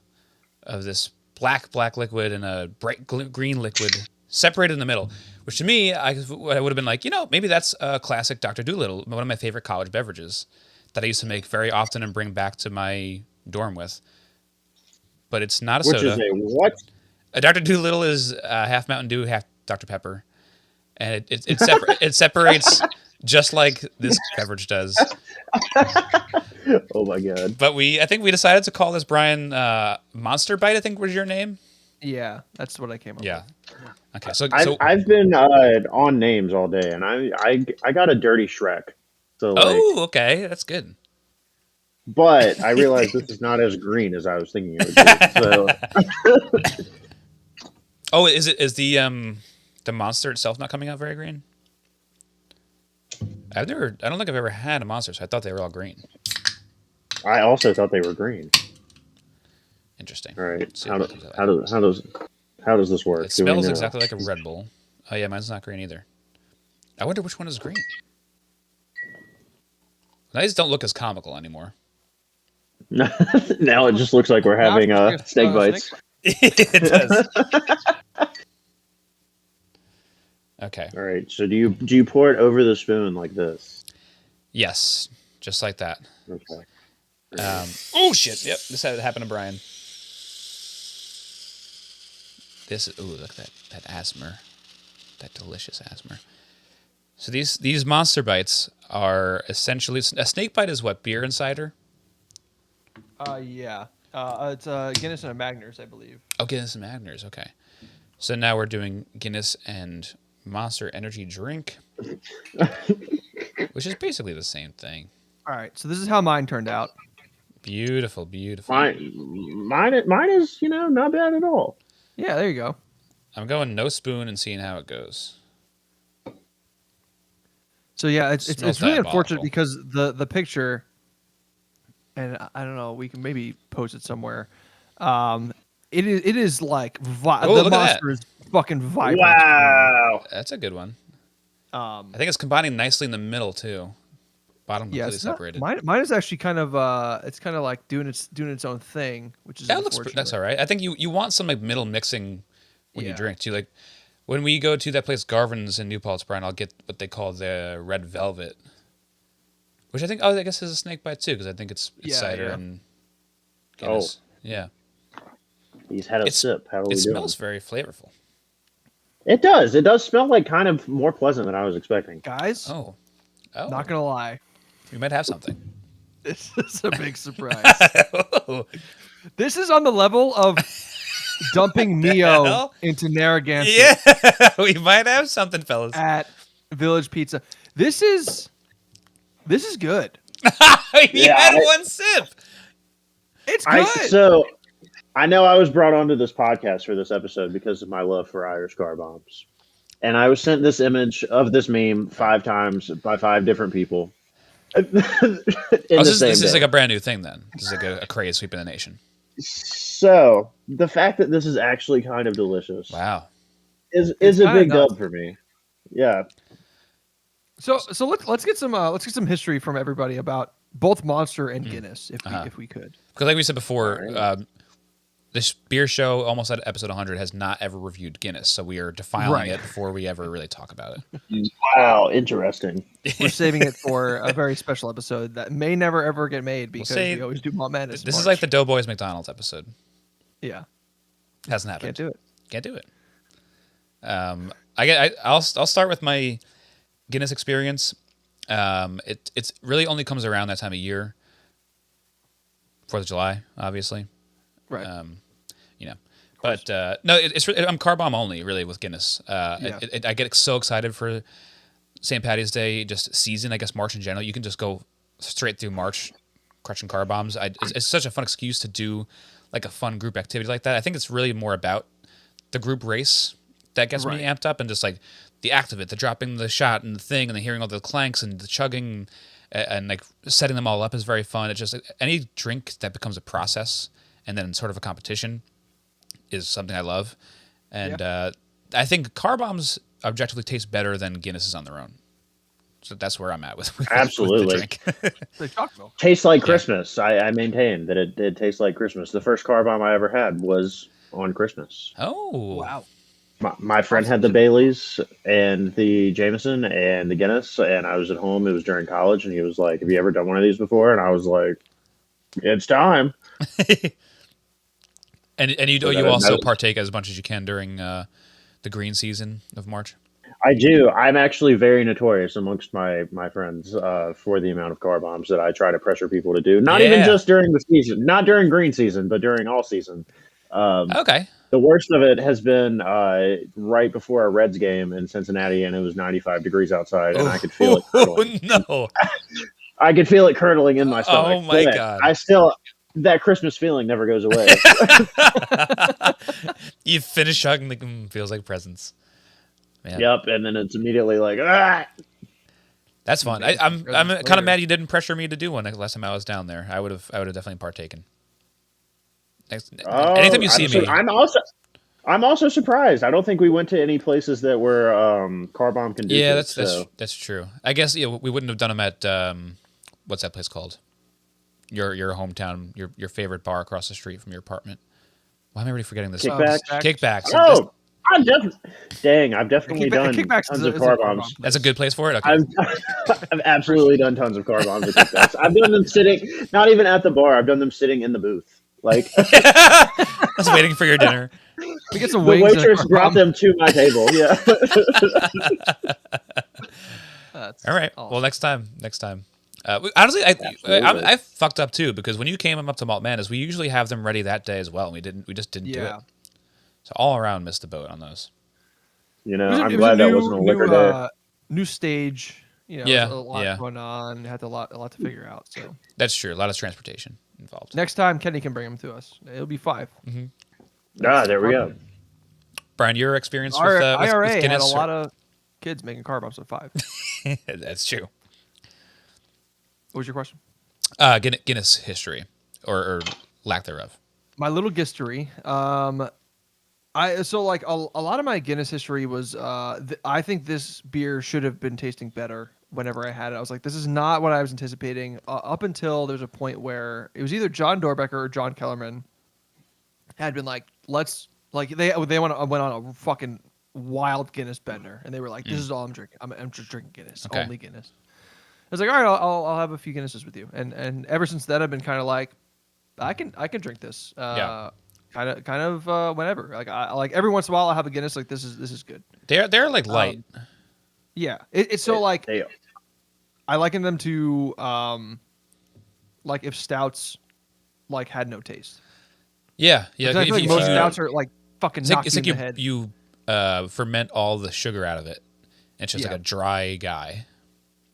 of this black liquid and a bright green liquid separated in the middle, which to me, I would have been like, maybe that's a classic Dr. Dolittle, one of my favorite college beverages that I used to make very often and bring back to my dorm with. But it's not a soda. Which is a what? A Dr. Dolittle is half Mountain Dew, half Dr. Pepper. And it separates just like this beverage does. Oh my god! But I think we decided to call this, Brian, Monster Bite. I think was your name. Yeah, that's what I came up Yeah. with. Okay. So I've been on names all day, and I got a dirty Shrek. So okay, that's good. But I realized this is not as green as I was thinking it would be. So Oh, is the monster itself not coming out very green? I don't think I've ever had a monster, so I thought they were all green. I also thought they were green. Interesting. All right. Let's see How what comes out of that. does this work? It Do we smells know? exactly like a Red Bull. Oh yeah, mine's not green either. I wonder which one is green. These don't look as comical anymore. Now it just looks like we're having steak bites. It does. Okay. All right. So do you pour it over the spoon like this? Yes, just like that. Okay. Oh shit! Yep, this had happened to Brian. Look at that asthma, that delicious asthma. So these Monster Bites are essentially a snake bite is what, beer and cider? Yeah. It's Guinness and a Magners, I believe. Oh, Guinness and Magners. Okay. So now we're doing Guinness and Monster Energy drink, which is basically the same thing. All right. So this is how mine turned out. Beautiful. Mine is not bad at all. Yeah, there you go. I'm going no spoon and seeing how it goes. So yeah, it's really unfortunate diabolical. because the picture, and I don't know, we can maybe post it somewhere. It is like the look at monster is fucking vibrant. Wow. That's a good one. I Um, think it's combining nicely in the middle too. Bottom yeah, completely it's not, separated. mine is actually kind of it's kind of like doing its own thing, which is That looks unfortunate. that's all right. I think you want some like middle mixing when you Yeah. drink too. Like when we go to that place Garvin's in New Paltz, Brian, I'll get what they call the red velvet, which I guess is a snake bite too because I think it's Yeah, cider yeah. and Guinness. Yeah, He's had a sip. How are we it doing? smells very flavorful. It does. It does smell like kind of more pleasant than I was expecting. Guys, Oh, not gonna lie, we might have something. this is a big surprise. This is on the level of dumping Mio hell? into Narragansett Yeah, we might have something, fellas. at Village Pizza. This is good. You had one sip. It's good. So I know I was brought onto this podcast for this episode because of my love for Irish car bombs. And I was sent this image of this meme 5 times by 5 different people. This is like a brand new thing then. This is like a craze sweeping the nation. So the fact that this is actually kind of delicious Wow. is It's a kinda big nuts. dub for me. Yeah. So let's get some history from everybody about both Monster and Guinness if we could. Because like we said before, Alright. this beer show, almost at episode 100, has not ever reviewed Guinness. So we are defiling Right. it before we ever really talk about it. Wow, interesting. We're saving it for a very special episode that may never ever get made because say we always do Malt Madness. This is March. like the Doughboys McDonald's episode. yeah. Hasn't happened. Can't do it. Can't do it. I'll start with my Guinness experience. It's really only comes around that time of year. 4th of July, obviously. Right. But no, I'm car bomb only really with Guinness. Yeah. I get so excited for St. Patty's Day, just season. I guess March in general. You can just go straight through March, crushing car bombs. It's such a fun excuse to do like a fun group activity like that. I think it's really more about the group race that gets me amped up, and just like the act of it, the dropping the shot and the thing, and the hearing all the clanks and the chugging, and like setting them all up is very fun. It's just any drink that becomes a process and then sort of a competition is something I love. And I think car bombs objectively taste better than Guinnesses on their own. So that's where I'm at with Absolutely. with the drink. Tastes like Christmas. I maintain that it tastes like Christmas. The first car bomb I ever had was on Christmas. Oh. Wow. My friend had the Baileys and the Jameson and the Guinness, and I was at home. It was during college, and he was like, "Have you ever done one of these before?" And I was like, "It's time." and you also partake as much as you can during the green season of March. I do. I'm actually very notorious amongst my friends for the amount of car bombs that I try to pressure people to do. Not even just during the season, not during green season, but during all season. Okay. The worst of it has been right before a Reds game in Cincinnati, and it was 95 degrees outside, and I could feel it curdling. No. I could feel it curdling in my stomach. Oh, my God. That Christmas feeling never goes away. You finish hugging, like, feels like presents. Man. Yep, and then it's immediately like, ah! That's fun. I'm kind of mad you didn't pressure me to do one last time I was down there. I would have definitely partaken. Anytime you see me, I'm also surprised. I don't think we went to any places that were car bomb conducive. Yeah, that's true. I guess we wouldn't have done them at what's that place called? Your hometown, your favorite bar across the street from your apartment. Why am I already forgetting this? Kickbacks. Oh, I've definitely done tons of car bombs. That's a good place for it. Okay. I've absolutely done tons of car bombs at Kickbacks. I've done them sitting, not even at the bar. I've done them sitting in the booth. Like, I was waiting for your dinner. We get some wings. The waitress brought them to my table. Yeah. All right. Awesome. Well, next time. Honestly, I fucked up too, because when you came up to Malt Madness, we usually have them ready that day as well. And we just didn't do it. So all around missed the boat on those. I'm glad that wasn't a liquor day. New stage. A lot going on. Had a lot to figure out. So that's true. A lot of transportation involved. Next time, Kenny can bring them to us. It'll be 5. Mm-hmm. There we go. Brian, your experience with IRA with Guinness? had a lot of kids making car bombs at 5. That's true. What was your question? Guinness history or lack thereof. My little history. A lot of my Guinness history was I think this beer should have been tasting better whenever I had it. I was like, this is not what I was anticipating. Up until there's a point where it was either John Dorbecker or John Kellerman had been like, they went on a fucking wild Guinness bender, and they were like, this is all I'm drinking. I'm just drinking Guinness, only Guinness. I was like, all right, I'll have a few Guinnesses with you, and ever since then I've been kind of like, I can drink this. Kind of whenever. Like every once in a while I'll have a Guinness. Like this is good. They're like light. Yeah, it's so like I liken them to like if stouts like had no taste. Yeah. I feel like most stouts are like fucking knocked it's in like the head. You ferment all the sugar out of it. And it's just like a dry guy.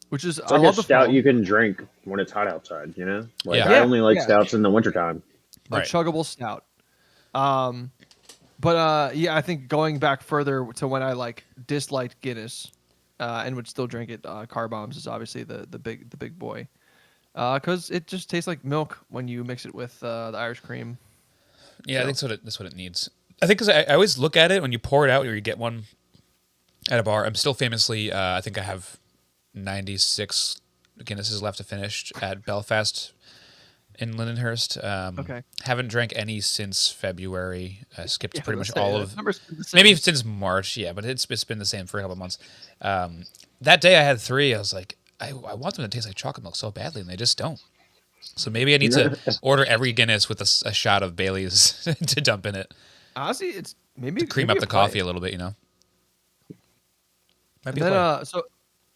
Which is it's like a stout you can drink when it's hot outside. I only like stouts in the wintertime. A chuggable stout. I think going back further to when I like disliked Guinness, and would still drink it, car bombs is obviously the big boy, because it just tastes like milk when you mix it with the Irish cream. Yeah, I think that's what it needs. I think because I always look at it when you pour it out or you get one at a bar. I'm still famously, I think I have 96 Guinnesses left to finish at Belfast in Lindenhurst. Haven't drank any since February. I skipped pretty much all of. Maybe since March, but it's been the same for a couple of months. That day I had 3. I was like, I want them to taste like chocolate milk so badly, and they just don't. So maybe I need to order every Guinness with a shot of Bailey's to dump in it. Honestly, it's maybe to cream maybe up the a play. coffee a little bit, you know. Might And be then, a play. so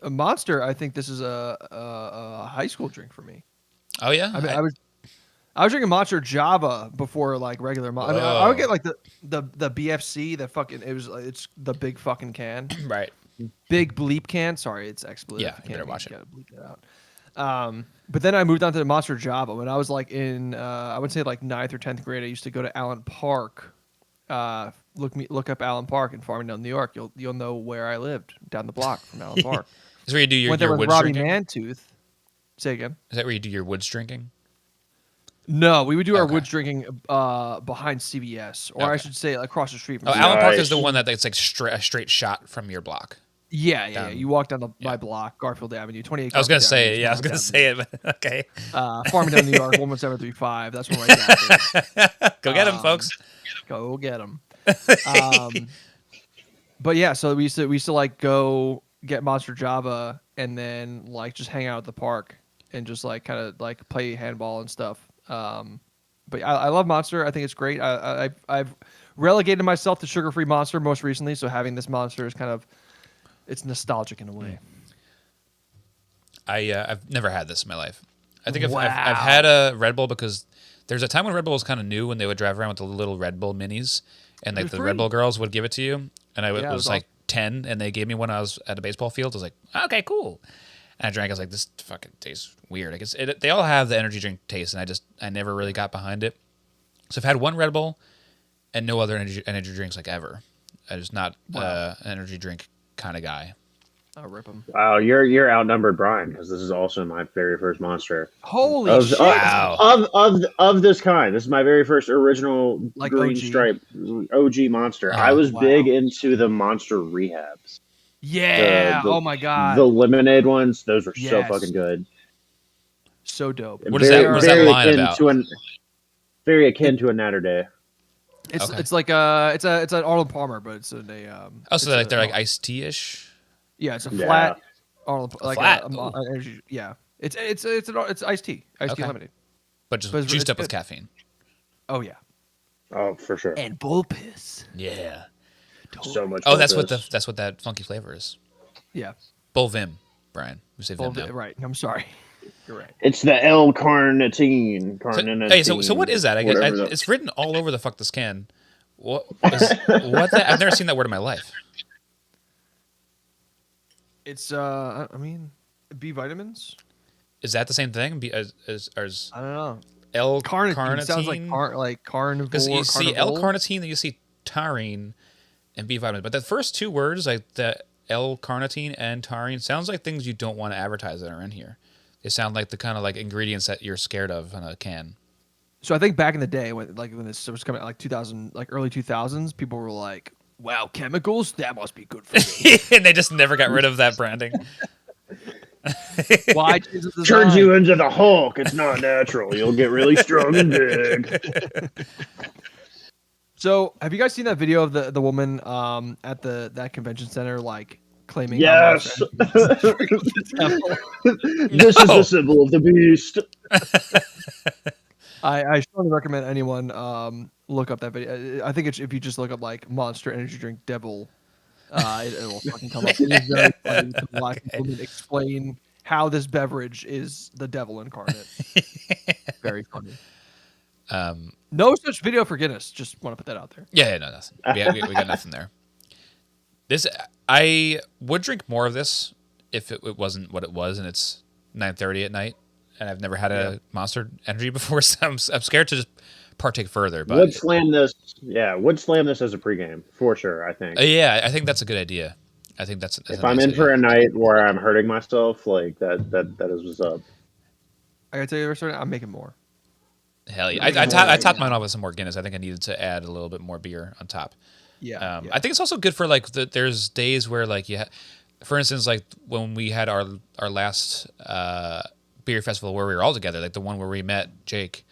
a Monster, I think this is a high school drink for me. Oh yeah. I mean, I was drinking Monster Java before like regular. I mean, I would get Whoa. like the BFC, the fucking it's the big fucking can, Right. big bleep can. Sorry, it's expletive. Yeah, you better watch it. Gotta bleep that out. But then I moved on to the Monster Java when I was like in I would say like 9th or 10th grade. I used to go to Allen Park. Look up Allen Park in Farmingdale, New York. You'll know where I lived down the block from Allen Park. Is where you do Went there your with woods Robbie drinking? Mantooth. Say again. Is that where you do your woods drinking? No, we would do our Okay. woods drinking behind CVS, or I Okay. should say across the street from Oh, CVS. Allen Park is Nice. the one that's like a straight shot from your block. Yeah. Down- You walk down my yeah. block, Garfield Avenue, 28. I was gonna Garfield say Avenue, it. Yeah, I was gonna say it. But okay. Farmingdale, New York, 11735. That's one right there. Go get him, folks. Go get them. But yeah, so we used to like go get Monster Java and then like just hang out at the park and just like kind of like play handball and stuff. But I love Monster. I think it's great. I've relegated myself to sugar-free Monster most recently, so having this Monster is kind of it's nostalgic in a way. I've never had this in my life. I think I've Wow. had a Red Bull because there's a time when Red Bull was kind of new when they would drive around with the little Red Bull minis, and like was the free. Red Bull girls would give it to you, and I Yeah, it was was like 10, and they gave me one when I was at a baseball field. I was like, okay, cool. And I drank. I was like, this fucking tastes weird. I guess they all have the energy drink taste, and I never really got behind it. So I've had one Red Bull and no other energy drinks like ever. I'm just not an energy drink kind of guy. I'll rip them. Wow, you're outnumbered, Brian, because this is also my very first Monster Holy of, shit! Wow. of this kind. This is my very first original Like green OG. stripe OG Monster. Oh, I was wow. big into the Monster rehabs. Yeah. The- Oh my god. The lemonade ones, those were so Yes. fucking good. So dope. What is that- what is that line akin about? to very akin to a Natter Day. It's Okay. it's like it's an Arnold Palmer, but it's a Oh, so they're like iced tea ish. yeah, it's a Yeah. flat Arnold like flat? an energy. Yeah, it's iced tea, Okay. lemonade. But just But it's- juiced it's up with good. caffeine. Oh yeah, Oh, for sure. and bull piss. Yeah. So much. Oh, that's focus. what that funky flavor is. Yeah, Bull Vim, Brian. We say Vim bull, now. right. I'm sorry. You're right. It's the L carnitine. So what is that? I guess Whatever the- it's written all over the fuck this can. What that? I've never seen that word in my life. It's I mean, B vitamins. Is that the same thing? As I don't know. L-carnitine? Carnitine sounds like carnivore. Because you see carnivore. L-carnitine, then you see taurine and B vitamins. But the first two words, like the L-carnitine and taurine, sounds like things you don't want to advertise that are in here. They sound like the kind of like ingredients that you're scared of on a can. So I think back in the day when this was coming out, like 2000, like early 2000s, people were like, "Wow, chemicals? That must be good for me." And they just never got rid of that branding. Why change the Turns design? you into the Hulk. It's not natural. You'll get really strong and big. So, have you guys seen that video of the woman at that convention center like claiming? Yes. Monster- This is the symbol of the beast. I strongly recommend anyone look up that video. I think if you just look up like Monster Energy Drink Devil, it'll fucking come up. It is very funny to watch women explain how this beverage is the devil incarnate. Very funny. No such video for Guinness. Just want to put that out there. Yeah, no, nothing. We got nothing there. This I would drink more of this if it wasn't what it was, and it's 9:30 at night, and I've never had a Monster Energy before, so I'm scared to just partake further. But Would slam this. Yeah, would slam this as a pregame for sure. I think. yeah, I think that's a good idea. I think that's If I'm in for a night where I'm hurting myself, like that is what's up. I gotta tell you, Richard, I'm making more. hell yeah. I topped mine off with some more Guinness. I think I needed to add a little bit more beer on top. Yeah, I think it's also good for like there's days where like for instance, like when we had our last beer festival where we were all together, like the one where we met Jake,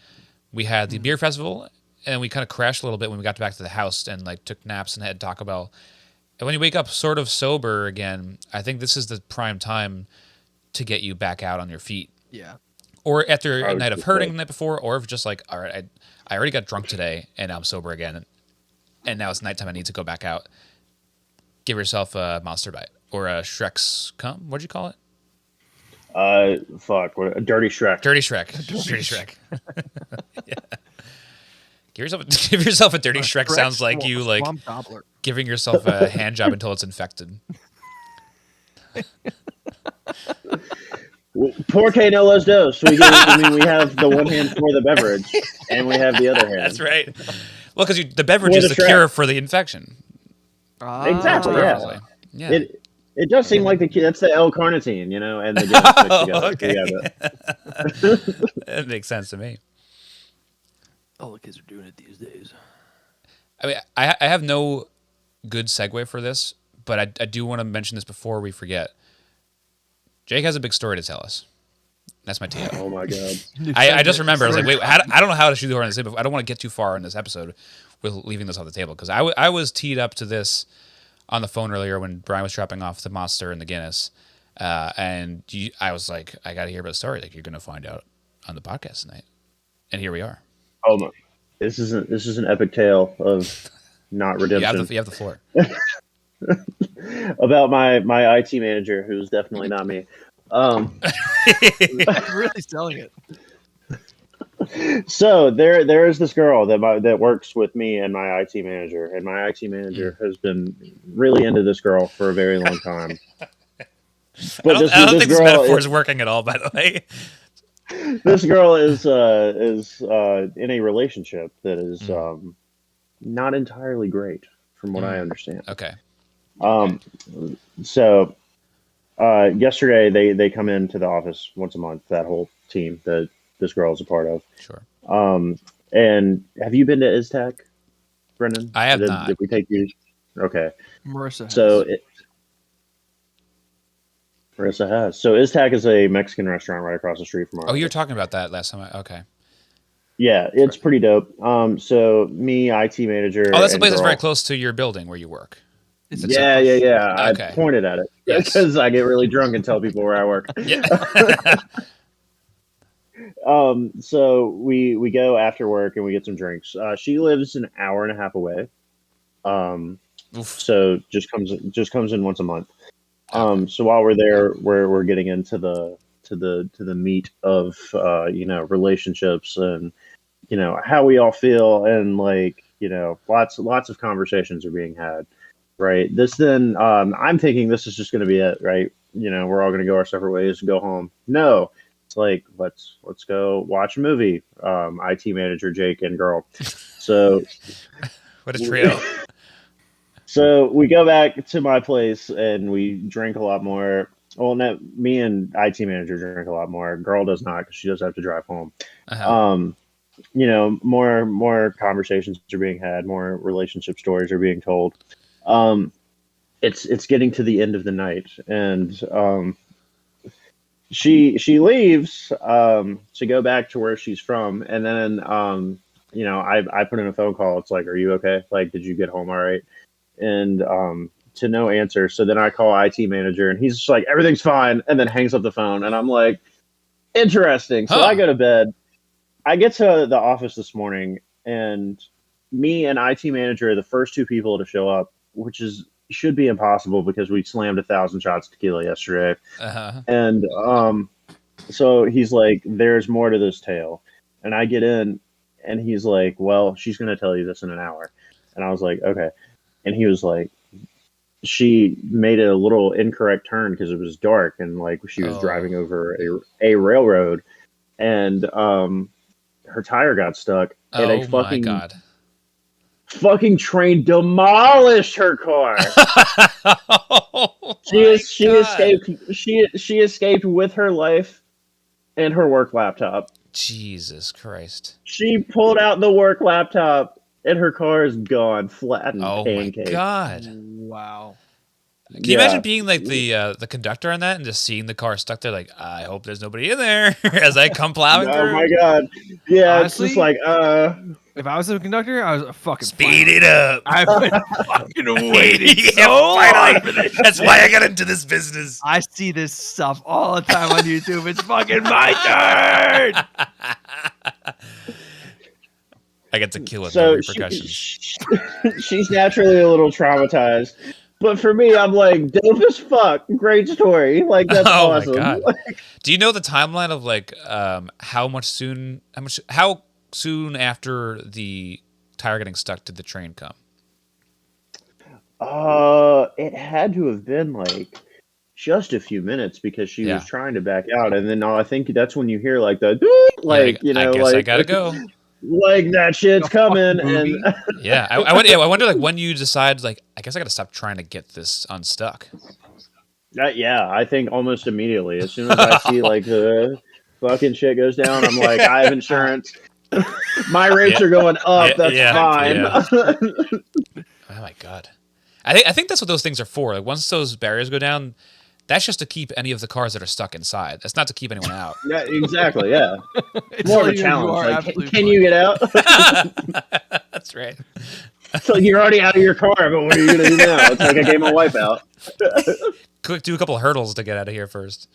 we had the beer festival and we kind of crashed a little bit when we got back to the house and like took naps and had Taco Bell. And when you wake up sort of sober again, I think this is the prime time to get you back out on your feet. yeah. Or after I a would night of just hurting say- the night before, or if just like, all right, I already got drunk today and I'm sober again. and now it's nighttime. I need to go back out. Give yourself a Monster Bite or a Shrek's cum. What'd you call it? A Dirty Shrek. Dirty Shrek. Dirty Shrek. Yeah. Give yourself a Dirty Shrek. Sounds like you like giving yourself a hand job until it's infected. Porque no los dos. We have the one hand for the beverage, and we have the other hand. That's right. Well, because the beverage is the cure for the infection. Exactly. Yeah. It does seem like that's the L-carnitine, and the Guinness mixed together. Okay. That makes sense to me. All the kids are doing it these days. I mean, I have no good segue for this, but I do want to mention this before we forget. Jake has a big story to tell us. That's my tee up. Oh my god! I just remember. I was like, wait, I don't know how to shoot the horn on this, but I don't want to get too far in this episode with leaving this off the table because I was teed up to this on the phone earlier when Brian was dropping off the Monster and the Guinness, and I was like, I got to hear about the story. Like, you're going to find out on the podcast tonight, and here we are. Oh my! This is an epic tale of not redemption. You have the floor. About my IT manager, who's definitely not me. Really selling it. So there is this girl that works with me and my IT manager, and my IT manager has been really into this girl for a very long time. But I don't think this metaphor is working at all. By the way, this girl is in a relationship that is not entirely great, from what I understand. Okay. So yesterday they come into the office once a month. That whole team that this girl is a part of. Sure. And have you been to ISTAC, Brendan? I have not. Did we take you? Okay. Marissa has. Marissa has. So ISTAC is a Mexican restaurant right across the street from ours. Oh, you were talking about that last time. Okay. Yeah, it's pretty dope. So me, IT manager. Oh, that's the place that's very close to your building where you work. Yeah. Okay. I pointed at it because I get really drunk and tell people where I work. Yeah. So we go after work and we get some drinks. She lives an hour and a half away. So just comes in once a month. So while we're there, we're getting into the meat of relationships and how we all feel, and lots of conversations are being had. Right. I'm thinking this is just going to be it. Right. We're all going to go our separate ways and go home. No, it's like, let's go watch a movie. IT manager, Jake, and girl. So what a trio. So we go back to my place and we drink a lot more. Well, no, me and IT manager drink a lot more. Girl does not, because she does have to drive home. Uh-huh. More conversations are being had, more relationship stories are being told. It's getting to the end of the night, and she leaves to go back to where she's from, and then I put in a phone call. It's like, are you okay? Like, did you get home all right? And to no answer. So then I call IT manager, and he's just like, everything's fine, and then hangs up the phone, and I'm like, interesting. So I go to bed. I get to the office this morning, and me and IT manager are the first two people to show up, which should be impossible because we slammed 1,000 shots of tequila yesterday. Uh-huh. And so he's like, there's more to this tale. And I get in, and he's like, well, she's going to tell you this in an hour. And I was like, okay. And he was like, she made a little incorrect turn because it was dark, and she was driving over a railroad, and her tire got stuck, and a fucking my God. Fucking train demolished her car. She escaped. She escaped with her life and her work laptop. Jesus Christ! She pulled out the work laptop, and her car is gone, flattened, pancake. My God! Wow. Can you imagine being like the conductor on that and just seeing the car stuck there? Like, I hope there's nobody in there as I come plowing through. Oh my God! Yeah, honestly, it's just like if I was the conductor, I was a fucking speed it up. I've been fucking waiting so long for this. That's why I got into this business. I see this stuff all the time on YouTube. It's fucking my turn. I get to kill with no So repercussions. she's naturally a little traumatized. But for me, I'm like, dope as fuck. Great story. Like, that's Oh my awesome. god! Do you know the timeline of like how soon after the tire getting stuck did the train come? It had to have been like just a few minutes because she was Yeah. trying to back out, and then I think that's when you hear like the You're like, like you I know guess I like gotta go. like that shit's A fucking coming, and movie. Yeah, I wonder like when you decide like I guess I gotta stop trying to get this unstuck. yeah, I think almost immediately as soon as I see like the fucking shit goes down, I'm like, I have insurance. My rates Yeah. are going up. Yeah, That's yeah, fine. yeah. Oh my god! I think that's what those things are for. Like once those barriers go down, that's just to keep any of the cars that are stuck inside. That's not to keep anyone out. Yeah, exactly. Yeah, It's more of a letting you know you challenge. are Like, absolutely can fine. you get out? That's right. It's like you're already out of your car, but what are you gonna do now? It's like a game of Wipeout. Quick, do a couple of hurdles to get out of here first.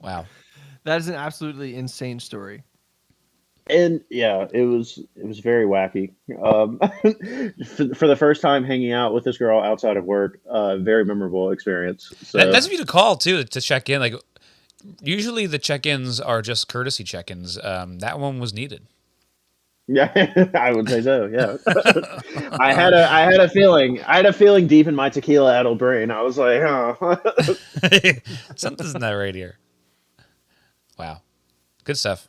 Wow. That is an absolutely insane story. And yeah, it was very wacky. For the first time hanging out with this girl outside of work, very memorable experience. So That's you to call too to check in. Like usually the check-ins are just courtesy check-ins. That one was needed. yeah, I would say so. Yeah, I had a feeling deep in my tequila-addled brain. I was like, huh. Something's not right here. Wow, good stuff.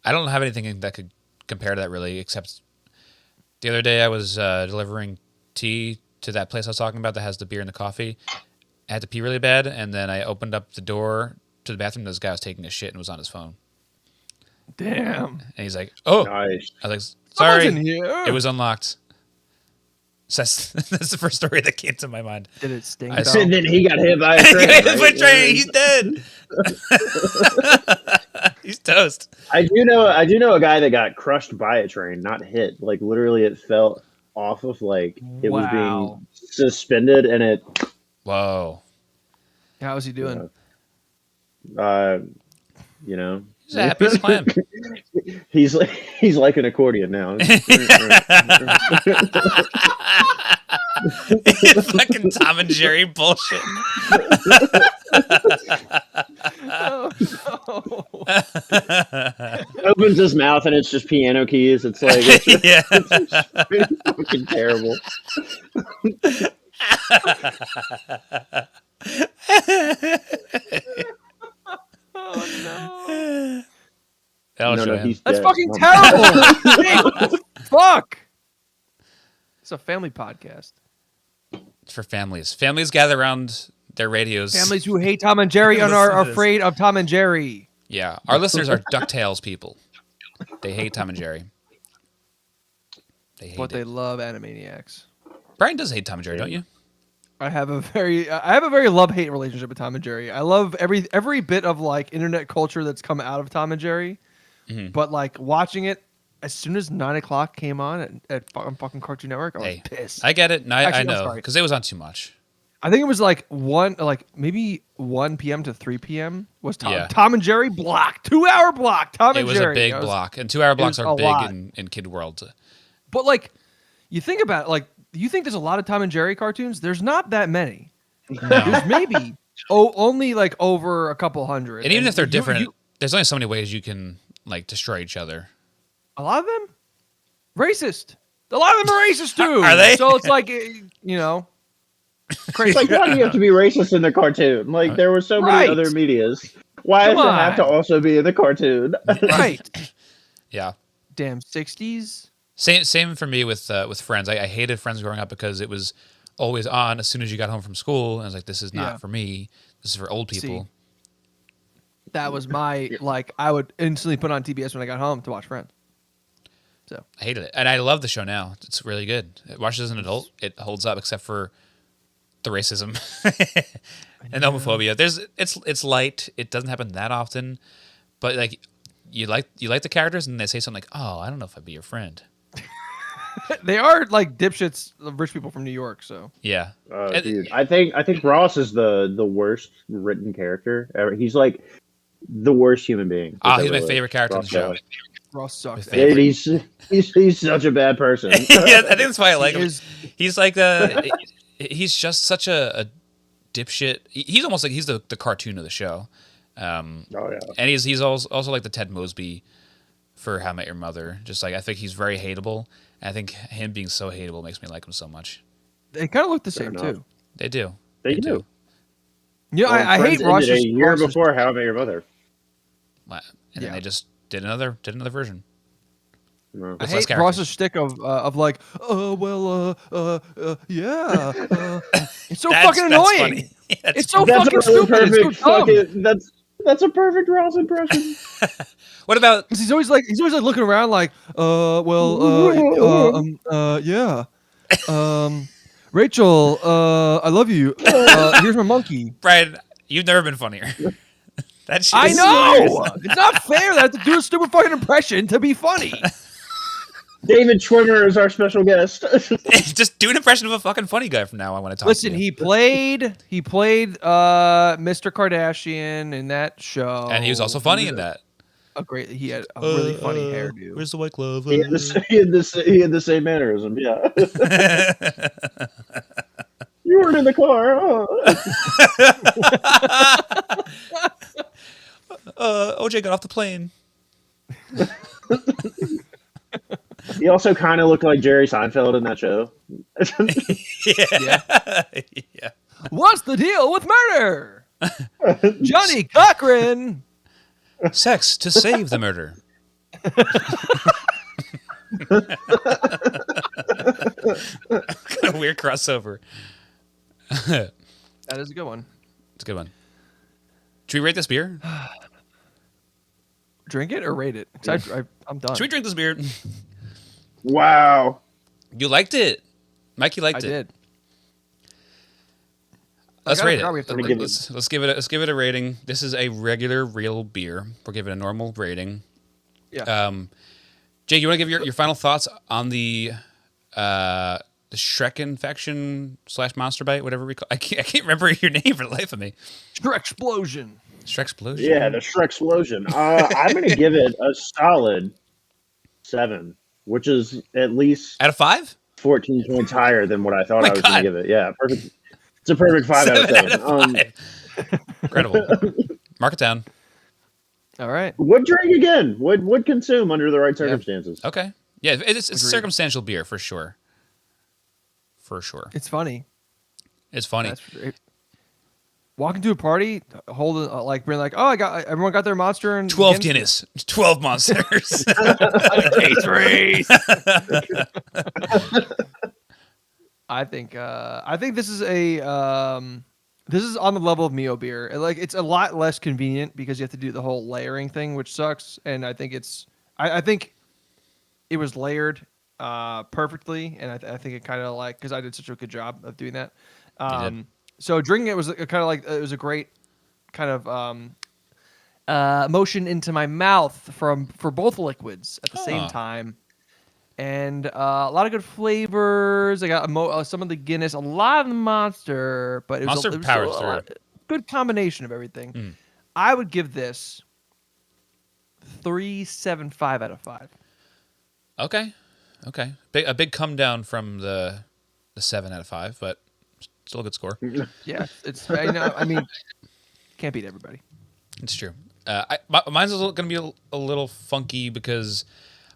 I don't have anything that could compare to that really, except the other day I was delivering tea to that place I was talking about that has the beer and the coffee. I had to pee really bad, and then I opened up the door to the bathroom. This guy was taking a shit and was on his phone. Damn. And he's like, "Oh," Nice. I was like, Someone's "Sorry, in here. it was unlocked." So that's the first story that came to my mind. Did it sting? I though? And then he got hit by a train. Foot right? train, he's dead. He's toast. I do know a guy that got crushed by a train, not hit. Like literally, it fell off of like it was Wow. being suspended, and it. Whoa. How was he doing? You know, He's a happy as a clam. he's like an accordion now. Fucking Tom and Jerry bullshit. Oh, no. Opens his mouth and it's just piano keys. It's like Yeah. it's fucking terrible. Oh, no. That'll No, show no, him. he's That's dead. fucking Oh, terrible. Fuck. It's a family podcast. It's for families. Families gather around their radios. Families who hate Tom and Jerry and are Listen to this. afraid of Tom and Jerry. Yeah. Our listeners are DuckTales people. They hate Tom and Jerry. They hate But it. they love Animaniacs. Brian does hate Tom and Jerry, don't you? I have a very love-hate relationship with Tom and Jerry. I love every bit of like internet culture that's come out of Tom and Jerry. Mhm. But like watching it as soon as 9 o'clock came on on fucking Cartoon Network, I was Hey, pissed. I get it. No, I Actually, I'm know sorry. because it was on too much. I think it was like maybe 1 p.m. to 3 p.m. was Yeah. Tom and Jerry block, 2-hour block. Tom It and was Jerry. a big I was- block, and 2-hour blocks was are a big lot. in kid world. But like, you think about it, like, you think there's a lot of Tom and Jerry cartoons? There's not that many. No. There's maybe only like over a couple hundred. And even if they're you- different, there's only so many ways you can like destroy each other. a lot of them racist. A lot of them are racist too. Are they? So it's like crazy. It's like, why do you have to be racist in the cartoon? Like, there were so many Right. other medias. Why Come does it have to on. also be in the cartoon? Right. Yeah. Damn 60s. Same for me with Friends. I hated Friends growing up because it was always on as soon as you got home from school. And I was like, this is not Yeah. for me. This is for old people. That was my like. I would instantly put on TBS when I got home to watch Friends. So I hated it. And I love the show now. It's really good. Watched as an adult, it holds up except for the racism and homophobia. It's light. It doesn't happen that often. But like you like the characters and they say something like, "Oh, I don't know if I'd be your friend." they are like dipshits, rich people from New York. So Yeah. Dude, I think Ross is the worst written character ever. He's like the worst human being. Oh, he's my favorite character in the show. Ross sucks. My favorite. He's such a bad person. Yeah, I think that's why I like him. Is- He's like he's just such a dipshit. He's almost like he's the cartoon of the show. Oh yeah. And he's also like the Ted Mosby for How I Met Your Mother. Just like I think he's very hateable. And I think him being so hateable makes me like him so much. They kind of look the Fair same enough. too. They do. They do. Yeah, Well, I hate Friends ended Ross's a year Ross's- before How I Met Your Mother. And then Yeah. they just did another version. No. I With less hate characters. Ross's shtick of like, yeah, it's so fucking annoying. Funny. That's It's so That's fucking a really stupid. perfect It's so dumb. that's a perfect Ross impression. What about 'Cause he's always like looking around like, yeah, Rachel, I love you. Here's my monkey. Brian? You've never been funnier. That shit I is know. It's not fair that I have to do a stupid fucking impression to be funny. David Schwimmer is our special guest. Just do an impression of a fucking funny guy from now on when I talk Listen, to you. he played Mr. Kardashian in that show, And he was also funny in that. He had a really funny hairdo. Where's the white glove? he had the same mannerism. Yeah. You weren't in the car. OJ got off the plane. He also kind of looked like Jerry Seinfeld in that show. Yeah. What's the deal with murder? Johnny Cochran. Sex to save the murder. Kind of weird crossover. That is a good one. It's a good one. Should we rate this beer? Drink it or rate it? 'Cause I'm done. Should we drink this beer? Wow. You liked it. Mikey I liked it. did. Let's I rate forgot it. we have to rate rate it. Let's give it a rating. This is a regular real beer. We're giving it a normal rating. Yeah. Jake, you want to give your final thoughts on the Shrek infection / monster bite, whatever we call. I can't remember your name for the life of me. Shrek explosion. Shrek explosion. Yeah, the Shrek explosion. I'm gonna give it a solid 7, which is at least Out of 5? 14 points higher than what I thought My I was God. gonna give it. Yeah, perfect. It's a perfect 5 out of 7. 7 out of 5. Incredible. Mark it down. All right. Would drink again. Would consume under the right circumstances. Okay. Yeah, it's Agreed. circumstantial beer for sure. For sure. It's funny. It's funny. Walking to a party, holding being like, oh, everyone got their monster and 12 Guinness. 12 monsters. I think this is this is on the level of Mio beer. It's a lot less convenient because you have to do the whole layering thing, which sucks. And I think I think it was layered perfectly, and I think it kind of because I did such a good job of doing that. So drinking it was kind of it was a great kind of motion into my mouth for both liquids at the same time. And a lot of good flavors. I got some of the Guinness, a lot of the Monster, but it was Monster a powers through. good combination of everything. I would give this 3.75 out of 5. Okay. A big come down from the 7 out of 5, but still a good score. Yeah, it's I mean, can't beat everybody. It's true. Mine's going to be a little funky because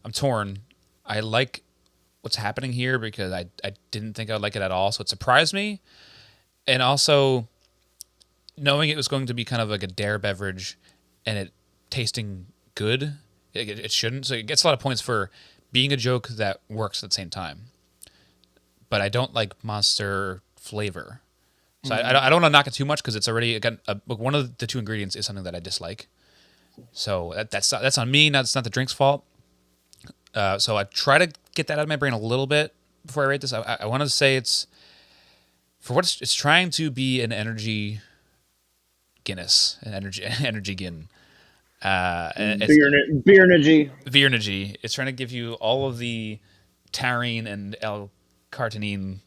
I'm torn. I like what's happening here because I didn't think I'd like it at all, so it surprised me. And also, knowing it was going to be kind of like a dare beverage and it tasting good, it shouldn't. So it gets a lot of points for being a joke that works at the same time. But I don't like Monster flavor. So I don't want to knock it too much because it's already, again, one of the two ingredients is something that I dislike. So that's on me. It's not the drink's fault. So I try to get that out of my brain a little bit before I rate this. I want to say it's for what it's trying to be an energy Guinness, an energy gin. Beer energy. Beer energy. It's trying to give you all of the taurine and L-carnitine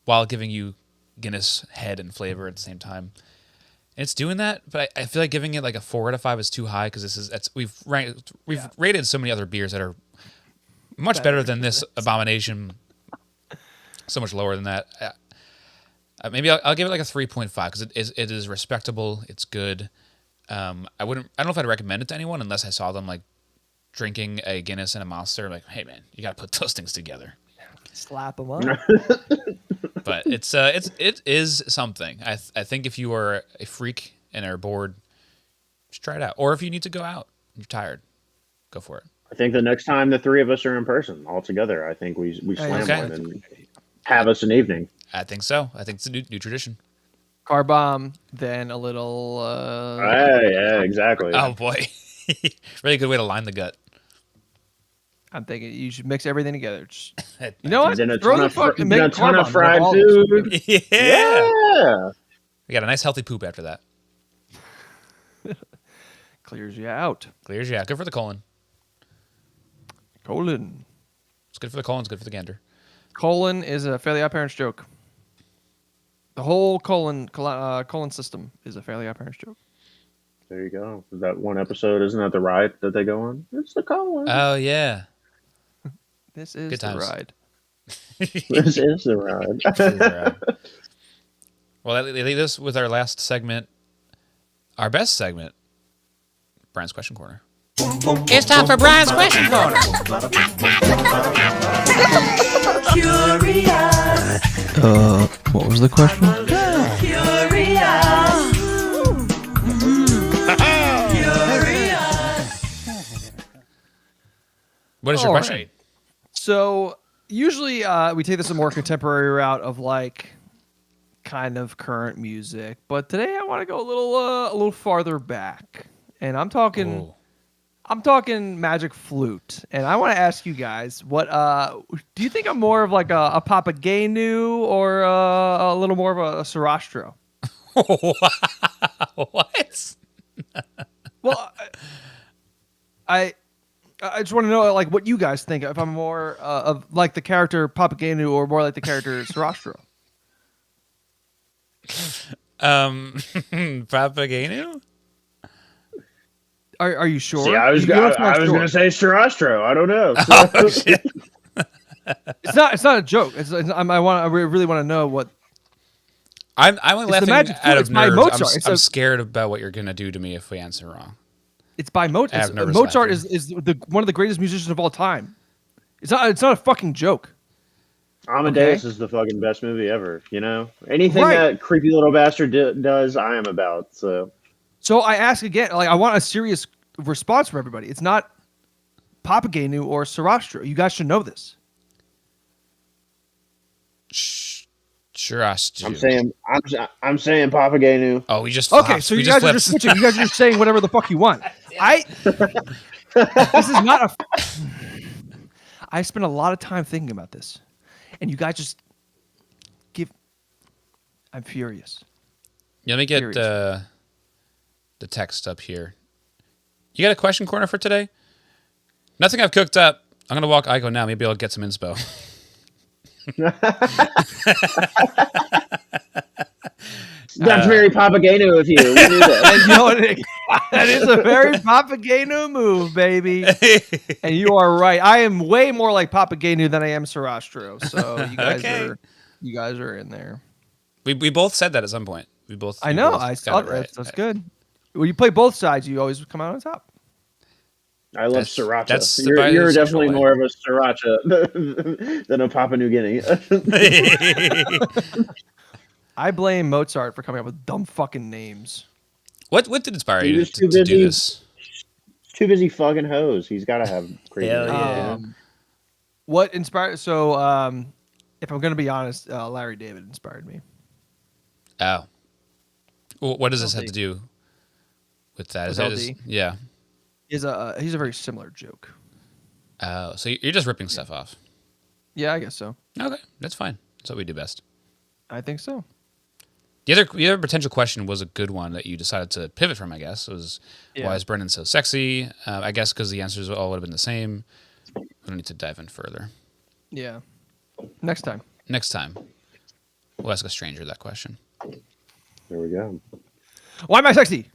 while giving you Guinness head and flavor at the same time. It's doing that, but I feel like giving it like a 4 out of 5 is too high because we've rated so many other beers that are much better than this abomination. So much lower than that. Maybe I'll give it like a 3.5 because it is respectable. It's good. I don't know if I'd recommend it to anyone unless I saw them like drinking a Guinness and a Monster. Like, hey man, you got to put those things together. Slap them up. But it is something. I think if you are a freak and are bored, just try it out. Or if you need to go out, you're tired, go for it. I think the next time the three of us are in person all together, I think we slam Okay. one and have us an evening. I think so. I think it's a new tradition. Car bomb, then a little. Yeah, exactly. Oh boy, really good way to line the gut. I'm thinking you should mix everything together. Just, you know what? Then a Throw ton the of, fucking then a make ton car of bomb. fried All this. food. Yeah. Yeah. We got a nice healthy poop after that. Clears you out. Clears you out. Good for the colon. Colon. It's good for the colon. It's good for the gander. Colon is a Fairly Odd Parents joke. The whole colon system is a Fairly Odd Parents joke. There you go. That one episode, isn't that the ride that they go on? It's the colon. Oh yeah. This is Good the times. ride. This is the ride. This is the ride. Well, they leave us with our last segment, our best segment, Brian's Question Corner. It's time for Brian's Question Corner. What was the question? What is your All question? right. So usually we take this a more contemporary route of like kind of current music, but today I want to go a little farther back, and I'm talking Ooh. Magic Flute, and I want to ask you guys, what do you think I'm more of like a Papagenu or a little more of a Sarastro? What? Well, I just want to know like what you guys think. If I'm more of like the character Papagenu or more like the character Sarastro. Papagenu? Are you sure? See, I was You know it's not going sure. to say Sarastro. I don't know. Oh, shit. It's not a joke. I really want to know what. I'm only the laughing Magic out Flute. of It's by nerves. Mozart. I'm scared about what you're gonna do to me if we answer wrong. It's by Mozart. I have nervous Mozart laughter. is one of the greatest musicians of all time. It's not a fucking joke. Amadeus Okay. is the fucking best movie ever. You know, anything Right. that creepy little bastard does, I am about. So I ask again. Like I want a serious response from everybody. It's not Papagenu or Sarastro. You guys should know this. Sure, I'm saying Papagenu. Oh, we just Okay, flopped. so We you guys are flipped. just switching. You guys are just saying whatever the fuck you want. This is not a. I spent a lot of time thinking about this, and you guys just give. I'm furious. Yeah, let me get Serious. the text up here. You got a question corner for today? Nothing I've cooked up. I'm gonna walk Ico now. Maybe I'll get some inspo. That's very Papagenu of you. We knew that. And you know what? That is a very Papagenu move, baby. And you are right. I am way more like Papagenu than I am Sarastro. So Okay. you guys are in there. We both said that at some point. We both. I we know. both I got saw it that. right. That's good. When you play both sides, you always come out on top. I love That's- sriracha. that's the You're bisexual definitely way. more of a sriracha than a Papua New Guinea. I blame Mozart for coming up with dumb fucking names. What did inspire He you was to too do busy. this? Too busy fucking hoes. He's got to have crazy. Hell names, yeah. you know? What inspired? So, if I'm gonna be honest, Larry David inspired me. Oh. Well, what does this have LD. to do with that? With Is LD? yeah. He's a very similar joke. Oh, so you're just ripping stuff off. Yeah, I guess so. Okay, that's fine. That's what we do best. I think so. The other potential question was a good one that you decided to pivot from. I guess was Yeah. why is Brendan so sexy? I guess because the answers all would have been the same. We don't need to dive in further. Yeah. Next time. Next time, we'll ask a stranger that question. There we go. Why am I sexy?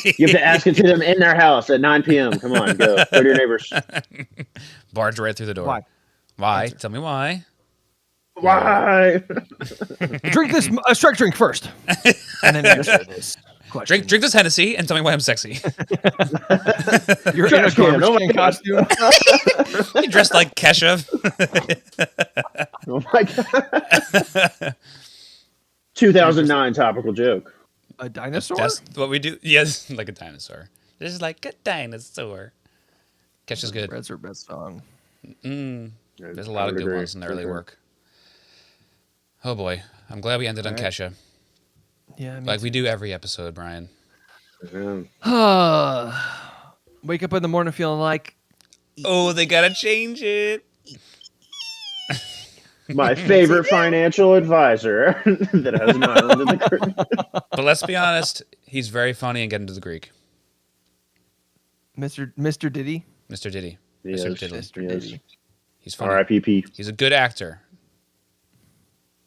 You have to ask it to them in their house at 9 p.m. Come on, go to your neighbors. Barge right through the door. Why? Why? Tell me why. Why? Drink this strike drink first, and then answer this question. Drink this Hennessy and tell me why I'm sexy. You're in a Trash can, garbage oh my can God. costume. You dressed like Kesha. Oh my God. 2009 topical joke. A dinosaur? That's what we do. Yes, like a dinosaur. This is like a dinosaur. Kesha's good. Red's her best song. There's a lot of good ones in the early work. Oh boy, I'm glad we ended on Kesha. Yeah, Like we do every episode, Brian. Yeah. Wake up in the morning feeling like Oh, they gotta change it. My favorite financial advisor that has an island in the Caribbean. But let's be honest, he's very funny and getting to the Greek. Mr. Diddy. Mr. Diddy. Yes, Mr. Diddley. Mr. Diddy. He's funny. R.I.P.P. He's a good actor.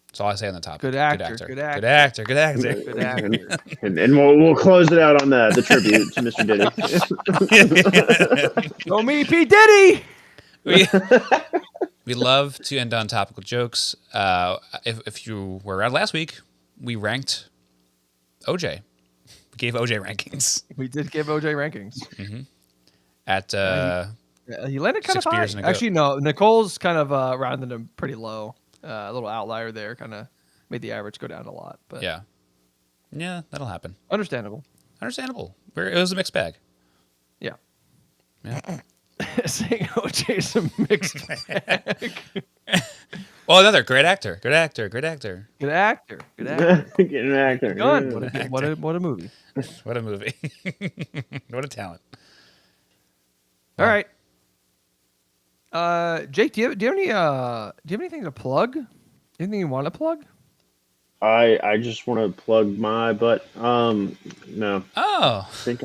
That's all I say on the topic. Good actor. Good actor. Good actor. Good actor. And we'll close it out on that, the tribute to Mr. Diddy. Show me P. Diddy! We love to end on topical jokes. If you were around last week, we ranked OJ. We gave OJ rankings We did give OJ rankings. at He landed kind 6 of high. beers and a goat. Actually, no. Nicole's kind of rounded him pretty low. A little outlier there, kind of made the average go down a lot. But yeah, that'll happen. understandable. Understandable. It was a mixed bag. Yeah. Yeah. Saying OJ's a mixed bag. Well, another great actor. Good actor. Good actor. Good actor. Good actor. Get an actor. Gun. Yeah. What a movie. What a movie. What a talent. All right. Jake, do you have anything to plug? Anything you want to plug? I just want to plug my butt. No. Oh. Think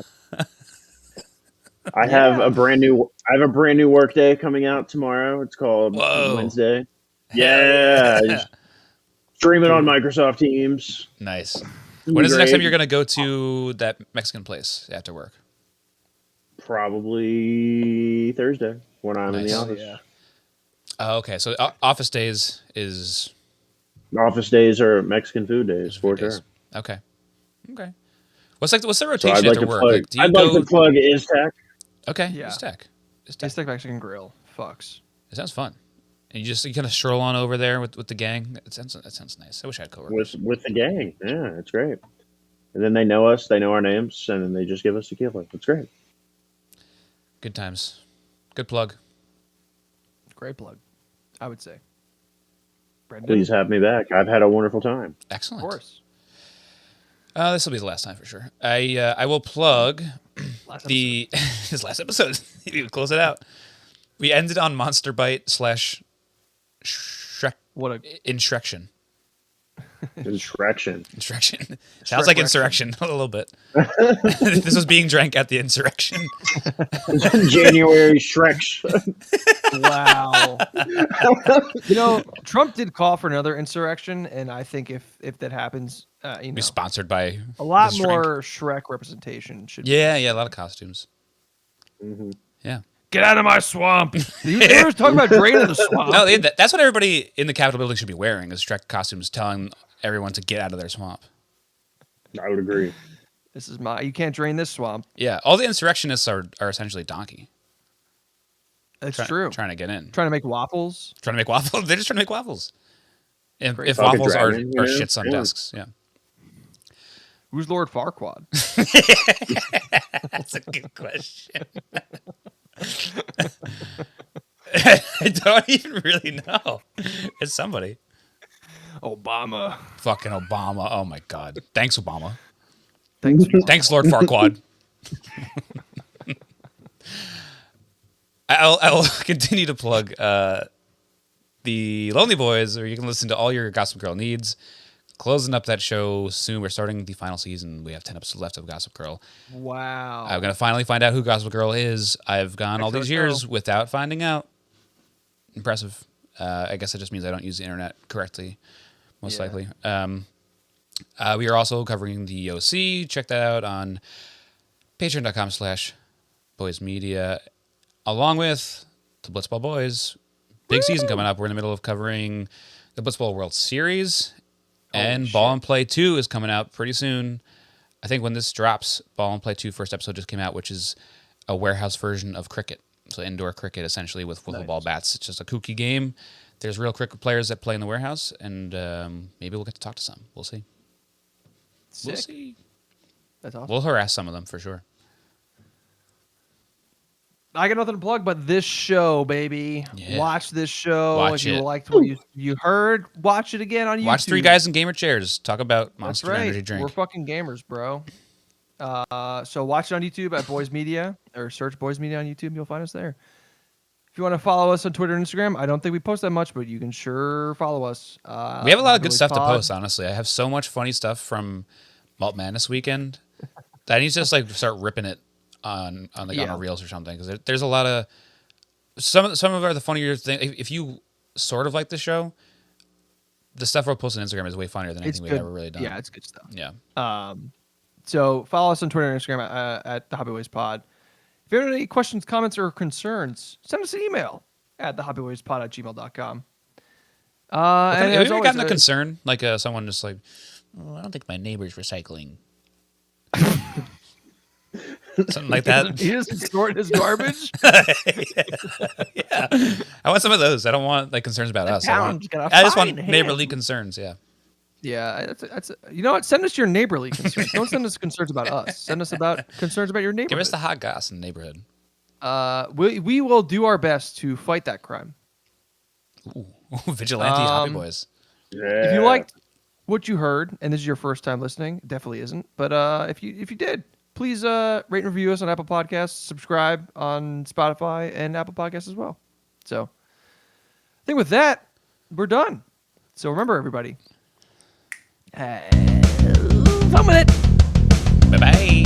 I have a brand new work day coming out tomorrow. It's called Whoa. Wednesday. Yeah. Just stream it on Microsoft Teams. Nice. When is the next time Great. you're going to go to that Mexican place after work? Probably Thursday when I'm in the Nice. office. Yeah. Oh, okay. So office days is Office days are Mexican food days for days. sure. Okay. What's the So rotation I'd like after to work? plug. Like, do you I'd go? like to plug IzTech. Okay. Yeah. It's tech. It's like Mexican Grill. Fucks. It sounds fun. And you kind of stroll on over there with the gang. That sounds nice. I wish I had coworkers. with the gang. Yeah, it's great. And then they know us, they know our names, and then they just give us tequila. It's great. Good times. Good plug. Great plug, I would say. Brendan, Please have me back. I've had a wonderful time. of Excellent. course. This will be the last time for sure. I will plug Last the this last episode. We close it out. We ended on Monster Bite / Shrek What a Insurrection. Insurrection. Insurrection. Sounds like insurrection a little bit. This was being drank at the insurrection. January Shrek. wow. Trump did call for another insurrection, and I think if that happens, Be sponsored by a lot this drink. more Shrek representation should. Yeah, a lot of costumes. Mm-hmm. Yeah. Get out of my swamp. They were talking about draining the swamp. No, that's what everybody in the Capitol building should be wearing is Shrek costumes, telling everyone to get out of their swamp. I would agree. This is you can't drain this swamp. Yeah, all the insurrectionists are essentially donkey. That's true. Trying to get in. Trying to make waffles. Trying to make waffles. They're just trying to make waffles. If Crazy. waffles are Dragon, you know? shits on Yeah. desks, yeah. Who's Lord Farquaad? That's a good question. I don't even really know. It's somebody. Obama. Fucking Obama. Oh my God. Thanks, Obama. Thanks. Thanks, Lord Farquaad. I'll continue to plug the Lonely Boys, where you can listen to all your Gossip Girl needs. Closing up that show soon. We're starting the final season. We have 10 episodes left of Gossip Girl. Wow. I'm going to finally find out who Gossip Girl is. I've gone all these years without finding out. Impressive. I guess it just means I don't use the internet correctly, most likely. We are also covering the OC. Check that out on patreon.com/boysmedia, along with the Blitzball Boys. Big season coming up. We're in the middle of covering the Blitzball World Series, and Ball and Play 2 is coming out pretty soon. I think when this drops, Ball and Play 2 first episode just came out, which is a warehouse version of cricket. So indoor cricket, essentially, with wiffle ball bats. It's just a kooky game. There's real cricket players that play in the warehouse, and maybe we'll get to talk to some. We'll see. Sick. We'll see. That's awesome. We'll harass some of them for sure. I got nothing to plug but this show, baby. Yeah. Watch this show. Watch if you it. liked what you heard, watch it again on YouTube. Watch three guys in gamer chairs talk about Monster That's right. Energy drink. We're fucking gamers, bro. So watch it on YouTube at Boys Media, or search Boys Media on YouTube. You'll find us there. If you want to follow us on Twitter and Instagram, I don't think we post that much, but you can sure follow us. We have a lot of good stuff to Pod. post, honestly. I have so much funny stuff from Malt Madness weekend that I need to just like start ripping it on our reels or something, because there's a lot of some of the funnier things. If you sort of like the show, the stuff we're posting on Instagram is way funnier than anything we've ever really done. Yeah, it's good stuff. Yeah. So follow us on Twitter and Instagram at the Hoppy Boys Pod. If you have any questions, comments, or concerns, send us an email at thehoppyboyspod@gmail.com. Have you as ever always, gotten a concern? Like someone just like, oh, I don't think my neighbor's recycling. Something like that. He doesn't sort his garbage. Yeah. I want some of those. I don't want like concerns about us. I just want neighborly concerns. Yeah. Yeah, you know what? Send us your neighborly concerns. Don't send us concerns about us. Send us about concerns about your neighborhood. Give us the hot goss in the neighborhood. We will do our best to fight that crime. Ooh. Vigilante Hoppy Boys. Yeah. If you liked what you heard, and this is your first time listening, it definitely isn't. But if you did, please rate and review us on Apple Podcasts, subscribe on Spotify and Apple Podcasts as well. So I think with that, we're done. So remember, everybody, have fun with it. Bye-bye.